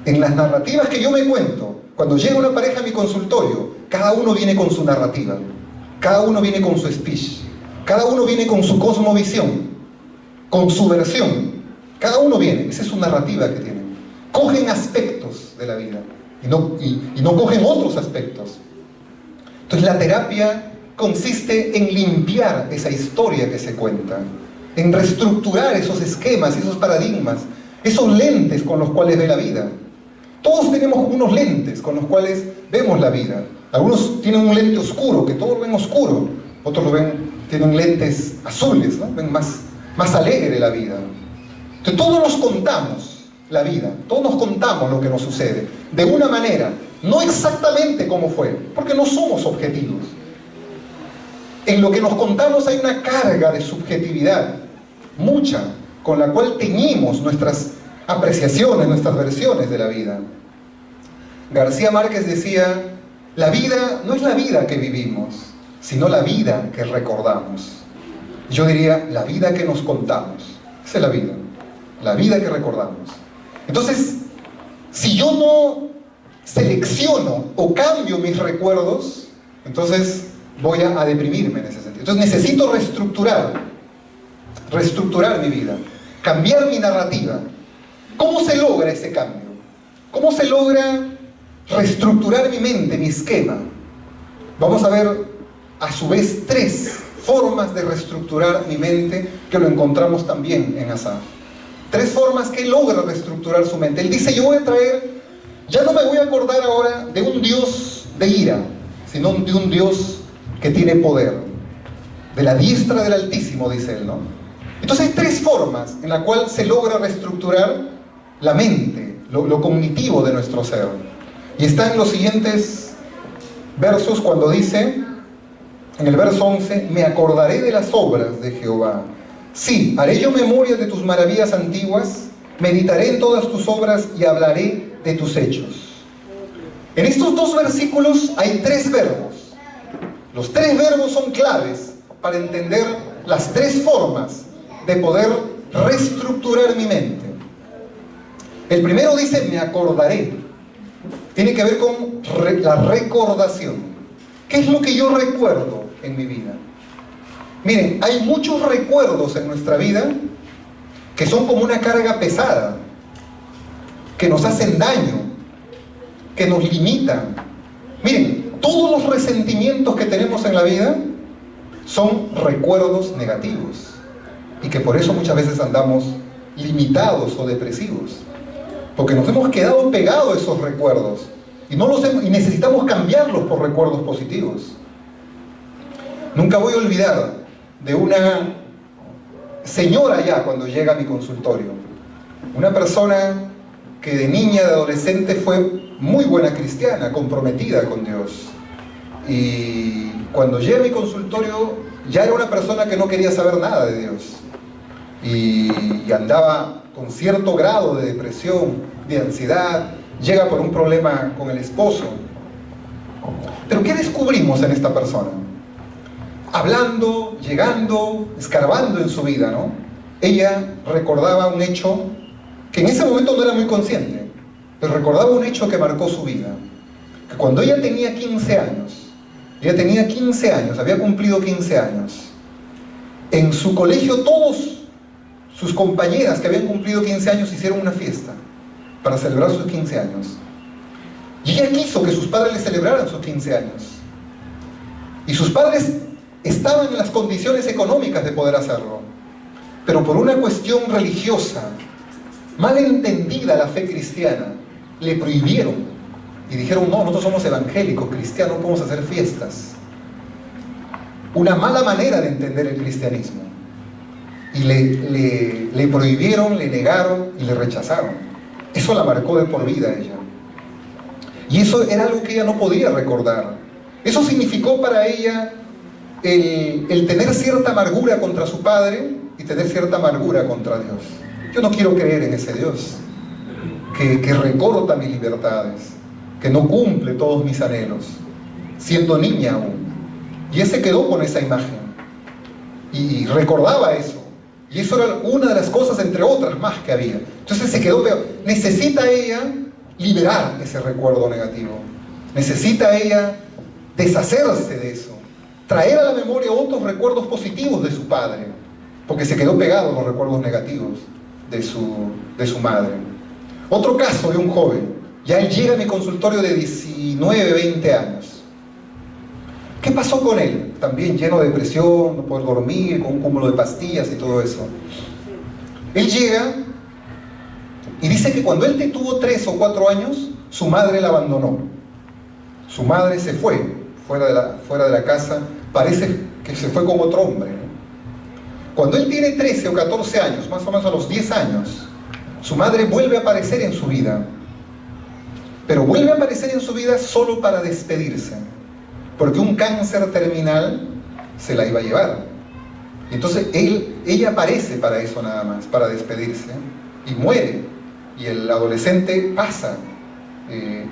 En las narrativas que yo me cuento, cuando llega una pareja a mi consultorio, cada uno viene con su narrativa, cada uno viene con su speech, cada uno viene con su cosmovisión, con su versión. Cada uno viene, esa es su narrativa que tienen. Cogen aspectos de la vida y no cogen otros aspectos. Entonces la terapia consiste en limpiar esa historia que se cuenta, en reestructurar esos esquemas, esos paradigmas, esos lentes con los cuales ve la vida. Todos tenemos unos lentes con los cuales vemos la vida. Algunos tienen un lente oscuro, que todos lo ven oscuro. Otros lo ven, tienen lentes azules, ¿no? Ven más alegre la vida. Entonces todos nos contamos la vida, todos nos contamos lo que nos sucede, de una manera, no exactamente como fue, porque no somos objetivos. En lo que nos contamos hay una carga de subjetividad, mucha, con la cual teñimos nuestras apreciaciones, nuestras versiones de la vida. García Márquez decía, la vida no es la vida que vivimos, sino la vida que recordamos. Yo diría, la vida que nos contamos. Esa es la vida que recordamos. Entonces, si yo no selecciono o cambio mis recuerdos, entonces voy a deprimirme en ese sentido. Entonces necesito reestructurar mi vida, cambiar mi narrativa. ¿Cómo se logra ese cambio? ¿Cómo se logra reestructurar mi mente, mi esquema? Vamos a ver a su vez 3 formas de reestructurar mi mente que lo encontramos también en Asaf. 3 formas que él logra reestructurar su mente. Él dice, yo voy a traer, ya no me voy a acordar ahora de un Dios de ira, sino de un Dios que tiene poder. De la diestra del Altísimo, dice él, ¿no? Entonces hay 3 formas en las cuales se logra reestructurar la mente, lo cognitivo de nuestro ser. Y está en los siguientes versos cuando dice, en el verso 11, me acordaré de las obras de Jehová. Sí, haré yo memoria de tus maravillas antiguas, meditaré en todas tus obras y hablaré de tus hechos. En estos 2 versículos hay 3 verbos. Los 3 verbos son claves para entender las 3 formas de poder reestructurar mi mente. El primero dice, me acordaré. Tiene que ver con la recordación. ¿Qué es lo que yo recuerdo en mi vida? Miren, hay muchos recuerdos en nuestra vida que son como una carga pesada, que nos hacen daño, que nos limitan. Miren, todos los resentimientos que tenemos en la vida son recuerdos negativos y que por eso muchas veces andamos limitados o depresivos, porque nos hemos quedado pegados a esos recuerdos y necesitamos cambiarlos por recuerdos positivos. Nunca voy a olvidar de una señora ya cuando llega a mi consultorio, una persona que de niña, de adolescente fue muy buena cristiana, comprometida con Dios, y cuando llega a mi consultorio ya era una persona que no quería saber nada de Dios y andaba con cierto grado de depresión, de ansiedad, llega por un problema con el esposo. Pero ¿qué descubrimos en esta persona? Hablando, llegando, escarbando en su vida, ¿no? Ella recordaba un hecho que en ese momento no era muy consciente, pero recordaba un hecho que marcó su vida. Que cuando ella tenía 15 años, había cumplido 15 años, en su colegio todos sus compañeras que habían cumplido 15 años hicieron una fiesta para celebrar sus 15 años. Y ella quiso que sus padres le celebraran sus 15 años. Y sus padres estaban en las condiciones económicas de poder hacerlo. Pero por una cuestión religiosa, mal entendida la fe cristiana, le prohibieron. Y dijeron, no, nosotros somos evangélicos, cristianos, no podemos hacer fiestas. Una mala manera de entender el cristianismo. Y le prohibieron, le negaron y le rechazaron. Eso la marcó de por vida a ella. Y eso era algo que ella no podía recordar. Eso significó para ella el tener cierta amargura contra su padre y tener cierta amargura contra Dios. Yo no quiero creer en ese Dios que recorta mis libertades, que no cumple todos mis anhelos, siendo niña aún. Y él se quedó con esa imagen y recordaba eso. Y eso era una de las cosas, entre otras más, que había. Entonces se quedó peor. Necesita ella liberar ese recuerdo negativo. Necesita ella deshacerse de eso. Traer a la memoria otros recuerdos positivos de su padre. Porque se quedó pegado a los recuerdos negativos de su madre. Otro caso de un joven. Ya él llega a mi consultorio de 19, 20 años. ¿Qué pasó con él? También lleno de depresión, no poder dormir, con un cúmulo de pastillas y todo eso. Él llega y dice que cuando él tuvo 3 o 4 años, su madre la abandonó. Su madre se fue fuera de la casa, parece que se fue con otro hombre, ¿no? Cuando él tiene 13 o 14 años, más o menos a los 10 años, su madre vuelve a aparecer en su vida. Pero vuelve a aparecer en su vida solo para despedirse, porque un cáncer terminal se la iba a llevar. Entonces ella aparece para eso nada más, para despedirse, y muere. Y el adolescente pasa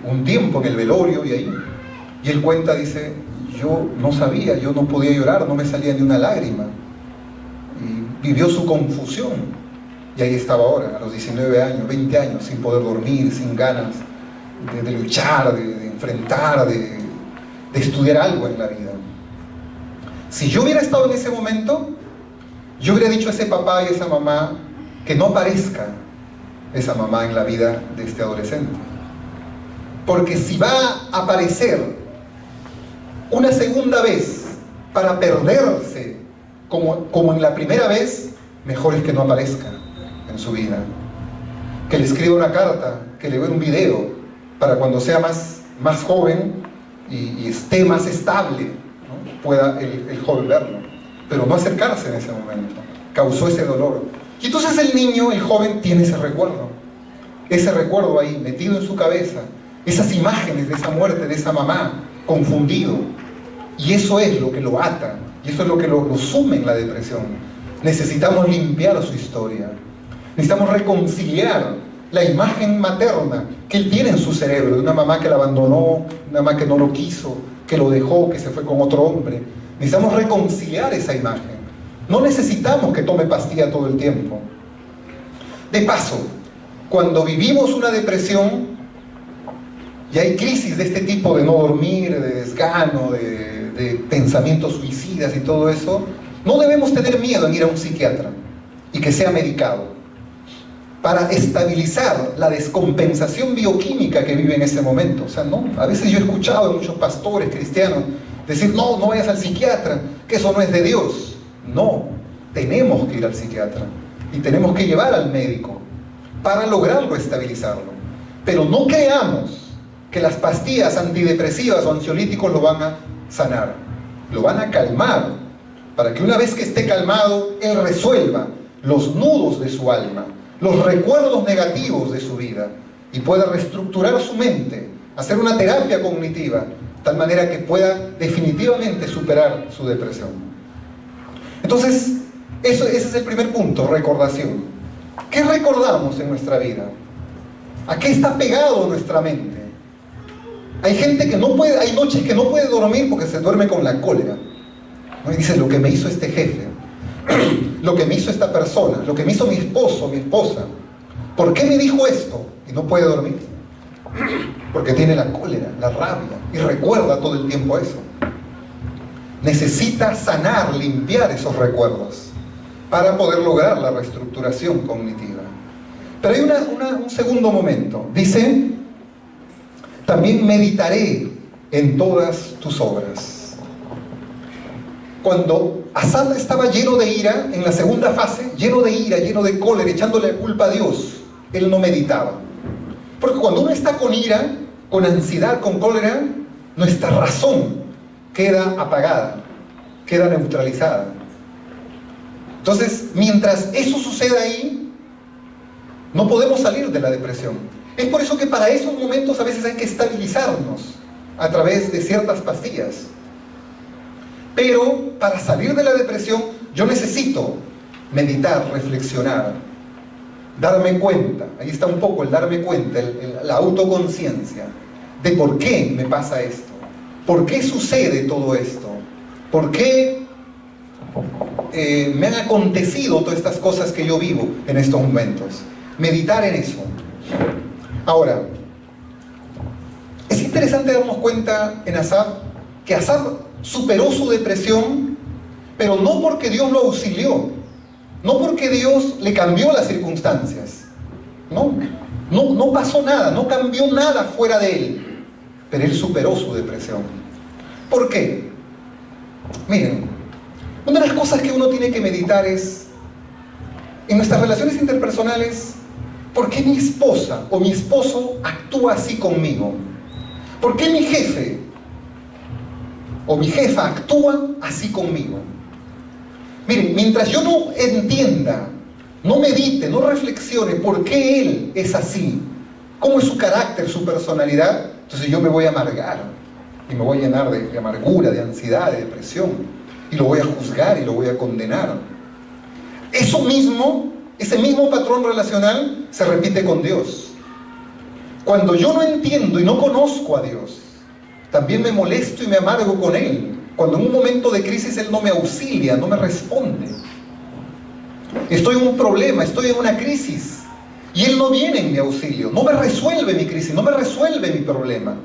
un tiempo en el velorio y él cuenta, dice, yo no sabía, yo no podía llorar, no me salía ni una lágrima. Y vivió su confusión. Y ahí estaba ahora, a los 19 años, 20 años, sin poder dormir, sin ganas de luchar, de enfrentar, de estudiar algo en la vida. Si yo hubiera estado en ese momento, yo hubiera dicho a ese papá y a esa mamá que no aparezca esa mamá en la vida de este adolescente. Porque si va a aparecer una segunda vez para perderse como en la primera vez, mejor es que no aparezca en su vida. Que le escriba una carta, que le vea un video, para cuando sea más joven y esté más estable, ¿no? Pueda el joven verlo. Pero no acercarse en ese momento. Causó ese dolor. Y entonces el niño, el joven, tiene ese recuerdo ahí, metido en su cabeza, esas imágenes de esa muerte, de esa mamá, confundido. Y eso es lo que lo ata, y eso es lo que lo sume en la depresión. Necesitamos limpiar su historia. Necesitamos reconciliar la imagen materna que él tiene en su cerebro, de una mamá que la abandonó, una mamá que no lo quiso, que lo dejó, que se fue con otro hombre. Necesitamos reconciliar esa imagen. No necesitamos que tome pastilla todo el tiempo. De paso, cuando vivimos una depresión y hay crisis de este tipo, de no dormir, de desgano, de pensamientos suicidas y todo eso, no debemos tener miedo en ir a un psiquiatra y que sea medicado, para estabilizar la descompensación bioquímica que vive en ese momento. O sea, no, a veces yo he escuchado a muchos pastores cristianos decir, no vayas al psiquiatra, que eso no es de Dios. No, tenemos que ir al psiquiatra y tenemos que llevar al médico para lograrlo estabilizarlo. Pero no creamos que las pastillas antidepresivas o ansiolíticos lo van a sanar, lo van a calmar, para que una vez que esté calmado, él resuelva los nudos de su alma, los recuerdos negativos de su vida, y pueda reestructurar su mente, hacer una terapia cognitiva, de tal manera que pueda definitivamente superar su depresión. Entonces, ese es el primer punto, recordación. ¿Qué recordamos en nuestra vida? ¿A qué está pegado nuestra mente? Hay gente que no puede, hay noches que no puede dormir porque se duerme con la cólera, ¿no? Y dice, lo que me hizo este jefe, lo que me hizo esta persona, lo que me hizo mi esposo, mi esposa, ¿por qué me dijo esto? Y no puede dormir, porque tiene la cólera, la rabia, y recuerda todo el tiempo eso. Necesita sanar, limpiar esos recuerdos para poder lograr la reestructuración cognitiva. Pero hay un segundo momento. Dice, también meditaré en todas tus obras. Cuando Asaf estaba lleno de ira, en la segunda fase, lleno de ira, lleno de cólera, echándole la culpa a Dios, él no meditaba. Porque cuando uno está con ira, con ansiedad, con cólera, nuestra razón queda apagada, queda neutralizada. Entonces, mientras eso suceda ahí, no podemos salir de la depresión. Es por eso que para esos momentos a veces hay que estabilizarnos a través de ciertas pastillas. Pero para salir de la depresión, yo necesito meditar, reflexionar, darme cuenta. Ahí está un poco el darme cuenta, la autoconciencia de por qué me pasa esto, por qué sucede todo esto, por qué me han acontecido todas estas cosas que yo vivo en estos momentos. Meditar en eso. Ahora, es interesante darnos cuenta en Asaf que Asaf superó su depresión, pero no porque Dios lo auxilió, no porque Dios le cambió las circunstancias, no pasó nada, no cambió nada fuera de él, pero él superó su depresión. ¿Por qué? Miren, una de las cosas que uno tiene que meditar es, en nuestras relaciones interpersonales, ¿por qué mi esposa o mi esposo actúa así conmigo? ¿Por qué mi jefe o mi jefa actúa así conmigo? Miren, mientras yo no entienda, no medite, no reflexione por qué él es así, cómo es su carácter, su personalidad, entonces yo me voy a amargar y me voy a llenar de amargura, de ansiedad, de depresión, y lo voy a juzgar y lo voy a condenar. Eso mismo, ese mismo patrón relacional se repite con Dios. Cuando yo no entiendo y no conozco a Dios, también me molesto y me amargo con Él. Cuando en un momento de crisis Él no me auxilia, no me responde. Estoy en un problema, estoy en una crisis y Él no viene en mi auxilio, no me resuelve mi crisis, no me resuelve mi problema.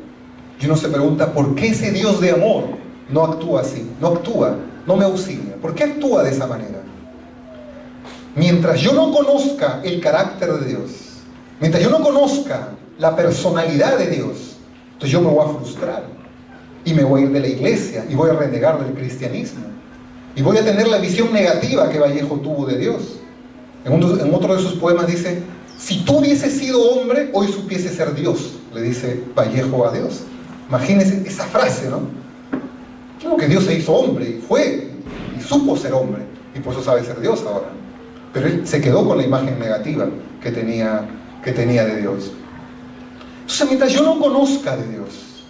Y uno se pregunta, ¿por qué ese Dios de amor no actúa así? No actúa, no me auxilia. ¿Por qué actúa de esa manera? Mientras yo no conozca el carácter de Dios, mientras yo no conozca la personalidad de Dios, entonces yo me voy a frustrar y me voy a ir de la iglesia y voy a renegar del cristianismo y voy a tener la visión negativa que Vallejo tuvo de Dios. En otro de sus poemas dice, si tú hubieses sido hombre, hoy supiese ser Dios, le dice Vallejo a Dios. Imagínense esa frase, ¿no? Claro que Dios se hizo hombre y fue y supo ser hombre y por eso sabe ser Dios ahora. Pero él se quedó con la imagen negativa que tenía de Dios. Entonces, mientras yo no conozca de Dios,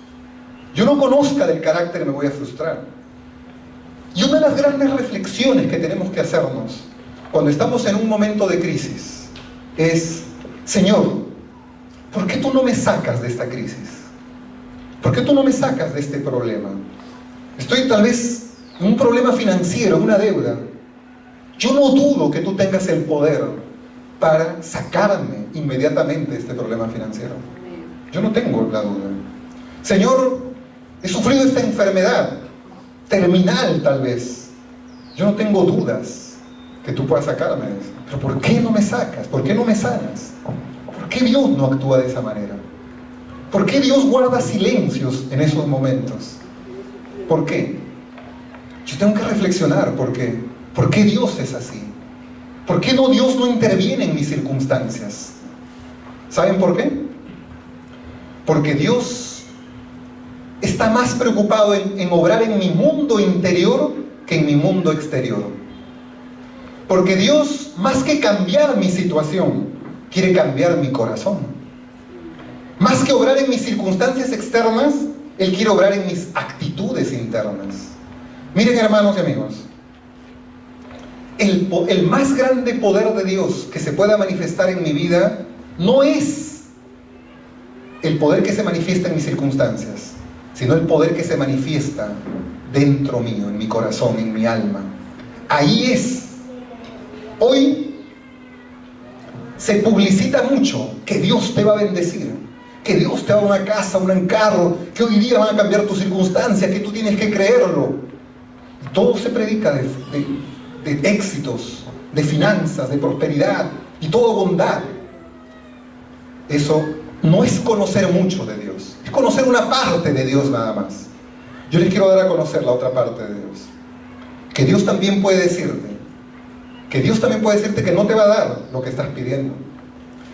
yo no conozca del carácter, me voy a frustrar. Y una de las grandes reflexiones que tenemos que hacernos cuando estamos en un momento de crisis es, Señor, ¿por qué tú no me sacas de esta crisis? ¿Por qué tú no me sacas de este problema? Estoy tal vez en un problema financiero, una deuda. Yo no dudo que tú tengas el poder para sacarme inmediatamente de este problema financiero. Yo no tengo la duda. Señor, he sufrido esta enfermedad terminal tal vez. Yo no tengo dudas que tú puedas sacarme de eso. Pero ¿por qué no me sacas? ¿Por qué no me sanas? ¿Por qué Dios no actúa de esa manera? ¿Por qué Dios guarda silencios en esos momentos? ¿Por qué? Yo tengo que reflexionar por qué. ¿Por qué Dios es así? ¿Por qué Dios no interviene en mis circunstancias? ¿Saben por qué? Porque Dios está más preocupado en obrar en mi mundo interior que en mi mundo exterior. Porque Dios, más que cambiar mi situación, quiere cambiar mi corazón. Más que obrar en mis circunstancias externas, Él quiere obrar en mis actitudes internas. Miren, hermanos y amigos, el más grande poder de Dios que se pueda manifestar en mi vida no es el poder que se manifiesta en mis circunstancias, sino el poder que se manifiesta dentro mío, en mi corazón, en mi alma. Ahí es. Hoy se publicita mucho que Dios te va a bendecir, que Dios te va a dar una casa, un carro, que hoy día van a cambiar tus circunstancias, que tú tienes que creerlo. Y todo se predica de éxitos, de finanzas, de prosperidad y todo bondad. Eso no es conocer mucho de Dios, es conocer una parte de Dios nada más. Yo les quiero dar a conocer la otra parte de Dios. Que Dios también puede decirte, que no te va a dar lo que estás pidiendo,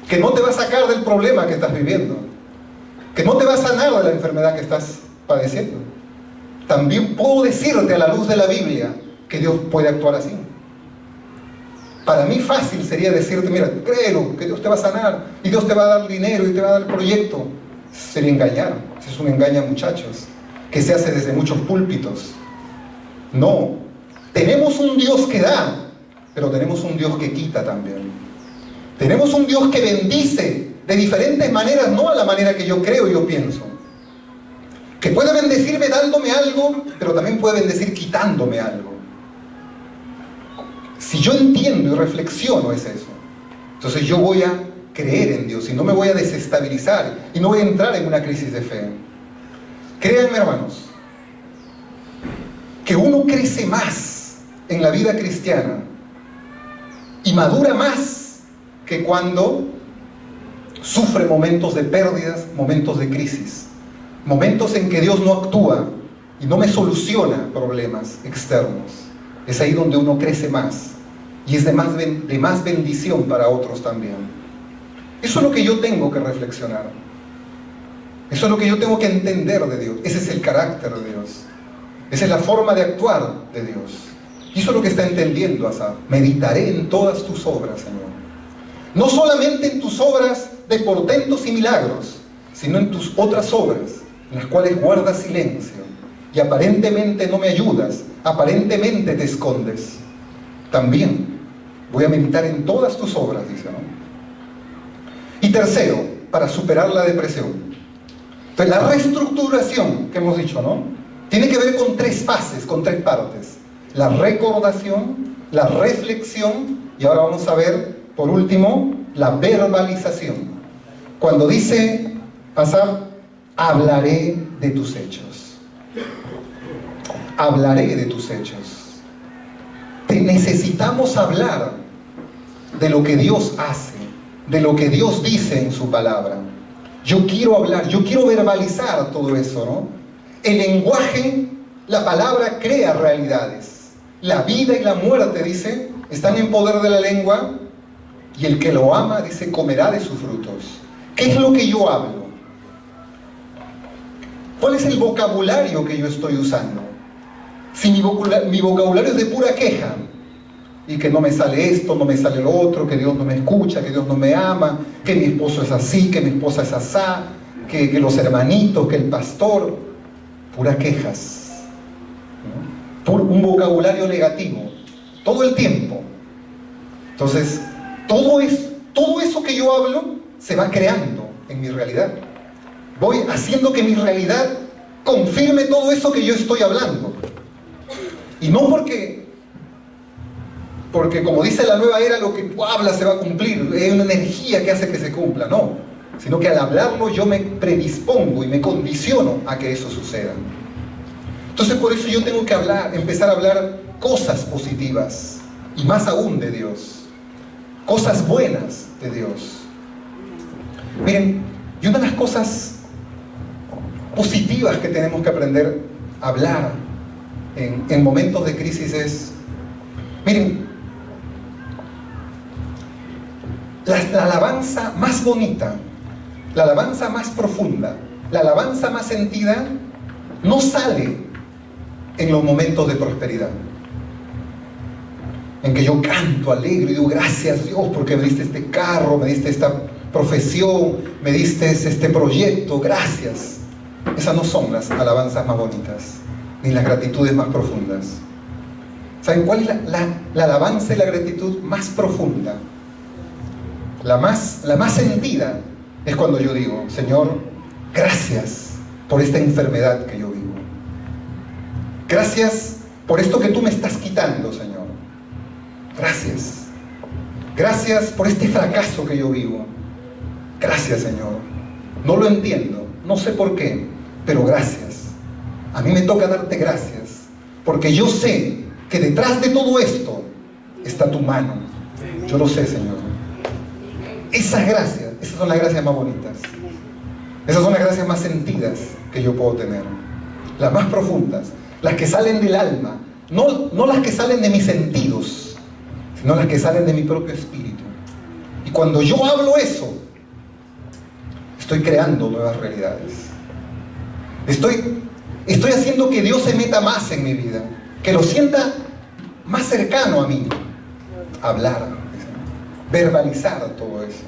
que no te va a sacar del problema que estás viviendo, que no te va a sanar de la enfermedad que estás padeciendo. También puedo decirte a la luz de la Biblia que Dios puede actuar así. Para mí fácil sería decirte, mira, créelo, que Dios te va a sanar y Dios te va a dar dinero y te va a dar el proyecto. Sería engañar. Es un engaño, muchachos, que se hace desde muchos púlpitos. No, tenemos un Dios que da, pero tenemos un Dios que quita también. Tenemos un Dios que bendice de diferentes maneras, no a la manera que yo creo y yo pienso. Que puede bendecirme dándome algo, pero también puede bendecir quitándome algo. Si yo entiendo y reflexiono es eso. Entonces yo voy a creer en Dios y no me voy a desestabilizar y no voy a entrar en una crisis de fe. Créanme, hermanos, que uno crece más en la vida cristiana y madura más que cuando sufre momentos de pérdidas, momentos de crisis, momentos en que Dios no actúa y no me soluciona problemas externos. Es ahí donde uno crece más y es de más bendición para otros también. Eso es lo que yo tengo que reflexionar. Eso es lo que yo tengo que entender de Dios. Ese es el carácter de Dios. Esa es la forma de actuar de Dios. Y eso es lo que está entendiendo Asaf. Meditaré en todas tus obras, Señor. No solamente en tus obras de portentos y milagros, sino en tus otras obras, en las cuales guardas silencio. Y aparentemente no me ayudas, aparentemente te escondes. También voy a meditar en todas tus obras, dice, ¿no? Y tercero, para superar la depresión. Entonces, la reestructuración que hemos dicho, ¿no? Tiene que ver con tres fases, con tres partes. La recordación, la reflexión y ahora vamos a ver, por último, la verbalización. Cuando dice Asaf, hablaré de tus hechos. Hablaré de tus hechos. Necesitamos hablar de lo que Dios hace, de lo que Dios dice en su palabra. Yo quiero hablar, yo quiero verbalizar todo eso, ¿no? El lenguaje, la palabra crea realidades. La vida y la muerte, dice, están en poder de la lengua, y el que lo ama, dice, comerá de sus frutos. ¿Qué es lo que yo hablo? ¿Cuál es el vocabulario que yo estoy usando? Si mi vocabulario es de pura queja, y que no me sale esto, no me sale lo otro, que Dios no me escucha, que Dios no me ama, que mi esposo es así, que mi esposa es asá, que los hermanitos, que el pastor, puras quejas, ¿no? Un vocabulario negativo, todo el tiempo. Entonces, todo eso que yo hablo se va creando en mi realidad. Voy haciendo que mi realidad confirme todo eso que yo estoy hablando. Y no porque como dice la nueva era, lo que tú hablas se va a cumplir, es una energía que hace que se cumpla, no, sino que al hablarlo yo me predispongo y me condiciono a que eso suceda. Entonces por eso yo tengo que empezar a hablar cosas positivas, y más aún de Dios, cosas buenas de Dios. Miren, y una de las cosas positivas que tenemos que aprender a hablar en momentos de crisis es, miren, la alabanza más bonita, la alabanza más profunda, la alabanza más sentida, no sale en los momentos de prosperidad, en que yo canto alegre y digo gracias Dios porque me diste este carro, me diste esta profesión, me diste este proyecto, gracias. Esas no son las alabanzas más bonitas, ni las gratitudes más profundas. ¿Saben cuál es la alabanza y la gratitud más profunda? La más sentida es cuando yo digo, Señor, gracias por esta enfermedad que yo vivo. Gracias por esto que tú me estás quitando, Señor. Gracias. Gracias por este fracaso que yo vivo. Gracias, Señor. No lo entiendo, no sé por qué, pero gracias. A mí me toca darte gracias, porque yo sé que detrás de todo esto está tu mano. Yo lo sé, Señor. Esas gracias, esas son las gracias más bonitas. Esas son las gracias más sentidas que yo puedo tener. Las más profundas, las que salen del alma. No las que salen de mis sentidos, sino las que salen de mi propio espíritu. Y cuando yo hablo eso, estoy creando nuevas realidades. Estoy haciendo que Dios se meta más en mi vida, que lo sienta más cercano a mí. Hablar, verbalizar todo eso.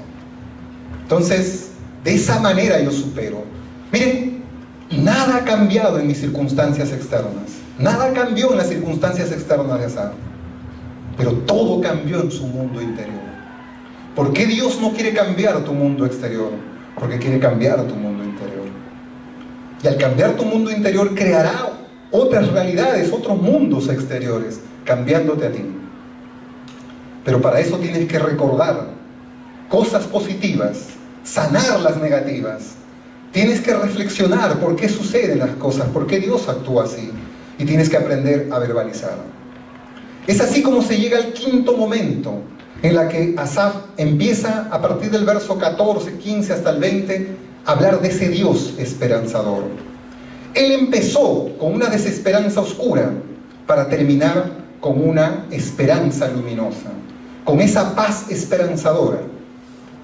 Entonces, de esa manera yo supero. Miren, nada ha cambiado en mis circunstancias externas. Nada cambió en las circunstancias externas de Asaf. Pero todo cambió en su mundo interior. ¿Por qué Dios no quiere cambiar tu mundo exterior? Porque quiere cambiar tu mundo interior. Y al cambiar tu mundo interior creará otras realidades, otros mundos exteriores, cambiándote a ti. Pero para eso tienes que recordar cosas positivas, sanar las negativas. Tienes que reflexionar por qué suceden las cosas, por qué Dios actúa así. Y tienes que aprender a verbalizar. Es así como se llega al quinto momento, en la que Asaf empieza a partir del verso 14, 15 hasta el 20, a hablar de ese Dios esperanzador. Él empezó con una desesperanza oscura para terminar con una esperanza luminosa, con esa paz esperanzadora.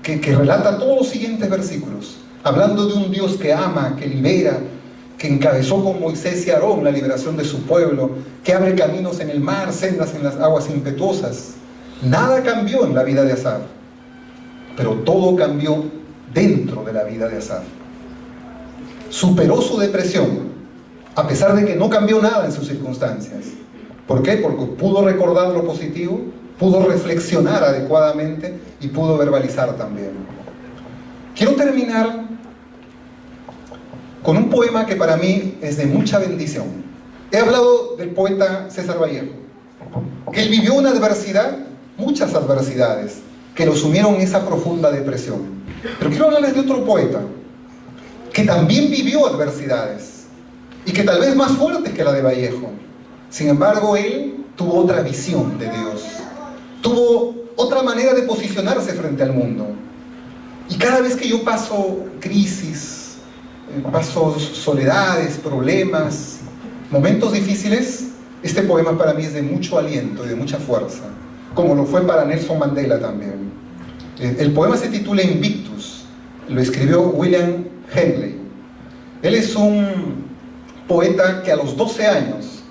que relata todos los siguientes versículos, hablando de un Dios que ama, que libera, que encabezó con Moisés y Aarón la liberación de su pueblo, que abre caminos en el mar, sendas en las aguas impetuosas. Nada cambió en la vida de Asaf, pero todo cambió dentro de la vida de Asaf. Superó su depresión, a pesar de que no cambió nada en sus circunstancias. ¿Por qué? Porque pudo recordar lo positivo, pudo reflexionar adecuadamente y pudo verbalizar también. Quiero terminar con un poema que para mí es de mucha bendición. He hablado del poeta César Vallejo, que él vivió una adversidad, muchas adversidades, que lo sumieron en esa profunda depresión. Pero quiero hablarles de otro poeta, que también vivió adversidades, y que tal vez más fuertes que la de Vallejo. Sin embargo, él tuvo otra visión de Dios, tuvo otra manera de posicionarse frente al mundo. Y cada vez que yo paso crisis, paso soledades, problemas, momentos difíciles, este poema para mí es de mucho aliento y de mucha fuerza, como lo fue para Nelson Mandela también. El poema se titula Invictus, lo escribió William Henley. Él es un poeta que a los 12 años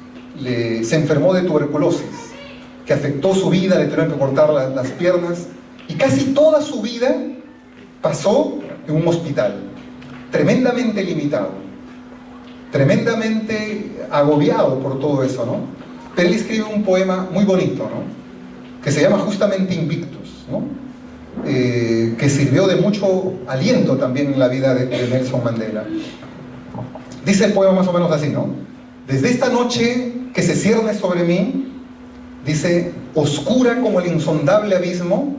se enfermó de tuberculosis, que afectó su vida, le tuvieron que cortar las piernas, y casi toda su vida pasó en un hospital, tremendamente limitado, tremendamente agobiado por todo eso, ¿no? Pero él escribe un poema muy bonito, ¿no? Que se llama justamente Invictus, ¿no? Que sirvió de mucho aliento también en la vida de Nelson Mandela. Dice el poema más o menos así, ¿no? Desde esta noche que se cierne sobre mí, dice, oscura como el insondable abismo,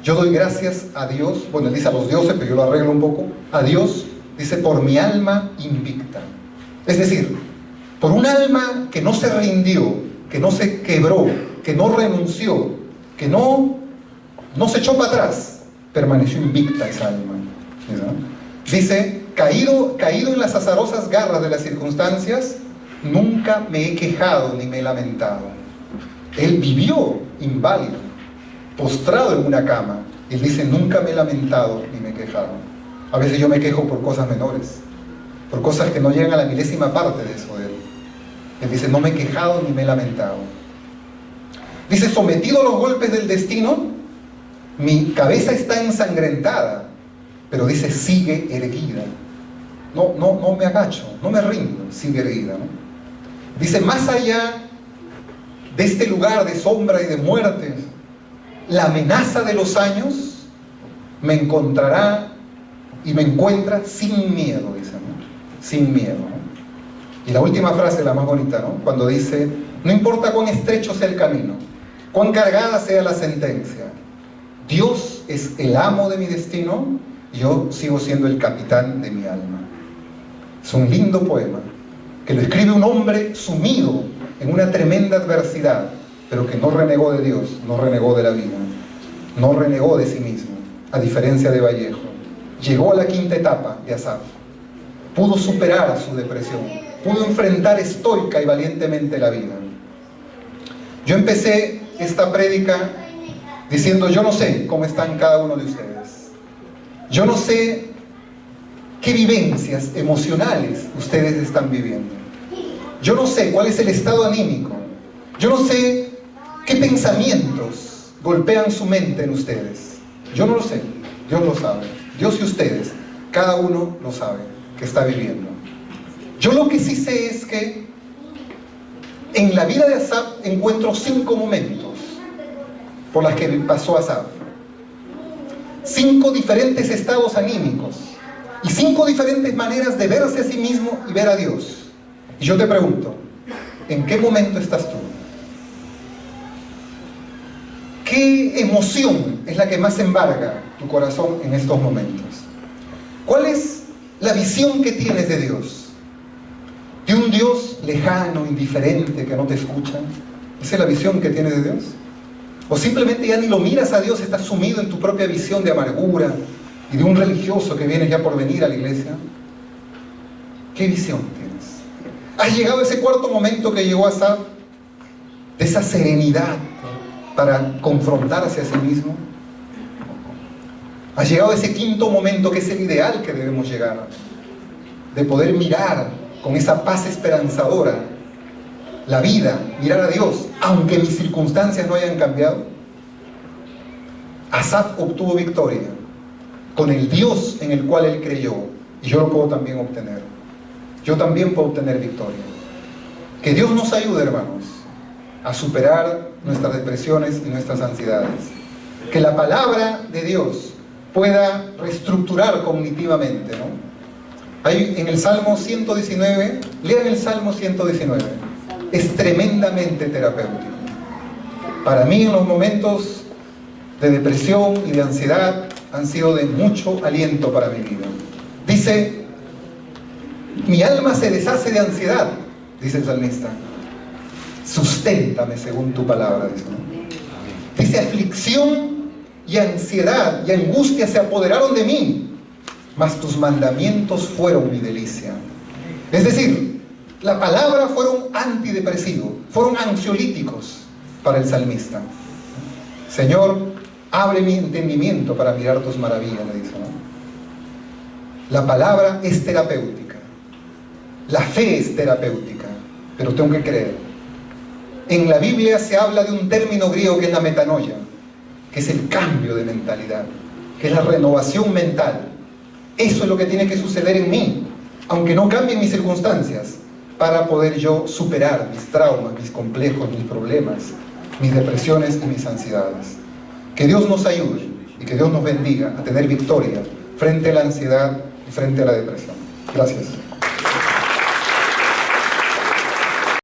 yo doy gracias a Dios, bueno, él dice a los dioses, pero yo lo arreglo un poco, a Dios, dice, por mi alma invicta. Es decir, por un alma que no se rindió, que no se quebró, que no renunció, que no se echó para atrás, permaneció invicta esa alma. ¿Sí? Dice, caído en las azarosas garras de las circunstancias, nunca me he quejado ni me he lamentado. Él vivió inválido, postrado en una cama. Él dice, nunca me he lamentado ni me he quejado. A veces yo me quejo por cosas menores, por cosas que no llegan a la milésima parte de eso de él. Él dice, no me he quejado ni me he lamentado. Dice, sometido a los golpes del destino, mi cabeza está ensangrentada, pero dice, sigue erguida. No me agacho, no me rindo, sigue erguida, ¿no? Dice, más allá de este lugar de sombra y de muerte, la amenaza de los años me encontrará y me encuentra sin miedo, dice, ¿no? Sin miedo, ¿no? Y la última frase, la más bonita, ¿no? Cuando dice, no importa cuán estrecho sea el camino, cuán cargada sea la sentencia, Dios es el amo de mi destino y yo sigo siendo el capitán de mi alma. Es un lindo poema que lo escribe un hombre sumido en una tremenda adversidad, pero que no renegó de Dios, no renegó de la vida, no renegó de sí mismo, a diferencia de Vallejo. Llegó a la quinta etapa de Asaf, pudo superar su depresión, pudo enfrentar estoica y valientemente la vida. Yo empecé esta prédica diciendo, yo no sé cómo están cada uno de ustedes, yo no sé qué vivencias emocionales ustedes están viviendo, yo no sé cuál es el estado anímico, yo no sé qué pensamientos golpean su mente en ustedes. Yo no lo sé, Dios lo sabe. Dios y ustedes, cada uno lo sabe, que está viviendo. Yo lo que sí sé es que en la vida de Asaf encuentro 5 momentos por las que pasó Asaf. 5 diferentes estados anímicos y 5 diferentes maneras de verse a sí mismo y ver a Dios. Y yo te pregunto, ¿en qué momento estás tú? ¿Qué emoción es la que más embarga tu corazón en estos momentos? ¿Cuál es la visión que tienes de Dios? ¿De un Dios lejano, indiferente, que no te escucha? ¿Esa es la visión que tienes de Dios? ¿O simplemente ya ni lo miras a Dios, estás sumido en tu propia visión de amargura y de un religioso que viene ya por venir a la iglesia? ¿Qué visión tienes? ¿Has llegado a ese cuarto momento que llegó Asaf, de esa serenidad para confrontarse a sí mismo? Ha llegado ese quinto momento que es el ideal que debemos llegar, de poder mirar con esa paz esperanzadora la vida, mirar a Dios, aunque mis circunstancias no hayan cambiado. Asaf obtuvo victoria con el Dios en el cual él creyó, y yo lo puedo también obtener. Yo también puedo obtener victoria. Que Dios nos ayude, hermanos, a superar nuestras depresiones y nuestras ansiedades. Que la palabra de Dios pueda reestructurar cognitivamente, ¿no? Hay en el Salmo 119, lean el Salmo 119, es tremendamente terapéutico. Para mí, en los momentos de depresión y de ansiedad, han sido de mucho aliento para mi vida. Dice: mi alma se deshace de ansiedad, dice el salmista. Susténtame según tu palabra, dice, ¿no? Dice: aflicción y ansiedad y angustia se apoderaron de mí, mas tus mandamientos fueron mi delicia. Es decir, la palabra fueron antidepresivos, fueron ansiolíticos para el salmista. Señor, abre mi entendimiento para mirar tus maravillas, le dice, ¿no? La palabra es terapéutica, la fe es terapéutica, pero tengo que creer. En la Biblia se habla de un término griego que es la metanoia, que es el cambio de mentalidad, que es la renovación mental. Eso es lo que tiene que suceder en mí, aunque no cambien mis circunstancias, para poder yo superar mis traumas, mis complejos, mis problemas, mis depresiones y mis ansiedades. Que Dios nos ayude y que Dios nos bendiga a tener victoria frente a la ansiedad y frente a la depresión. Gracias.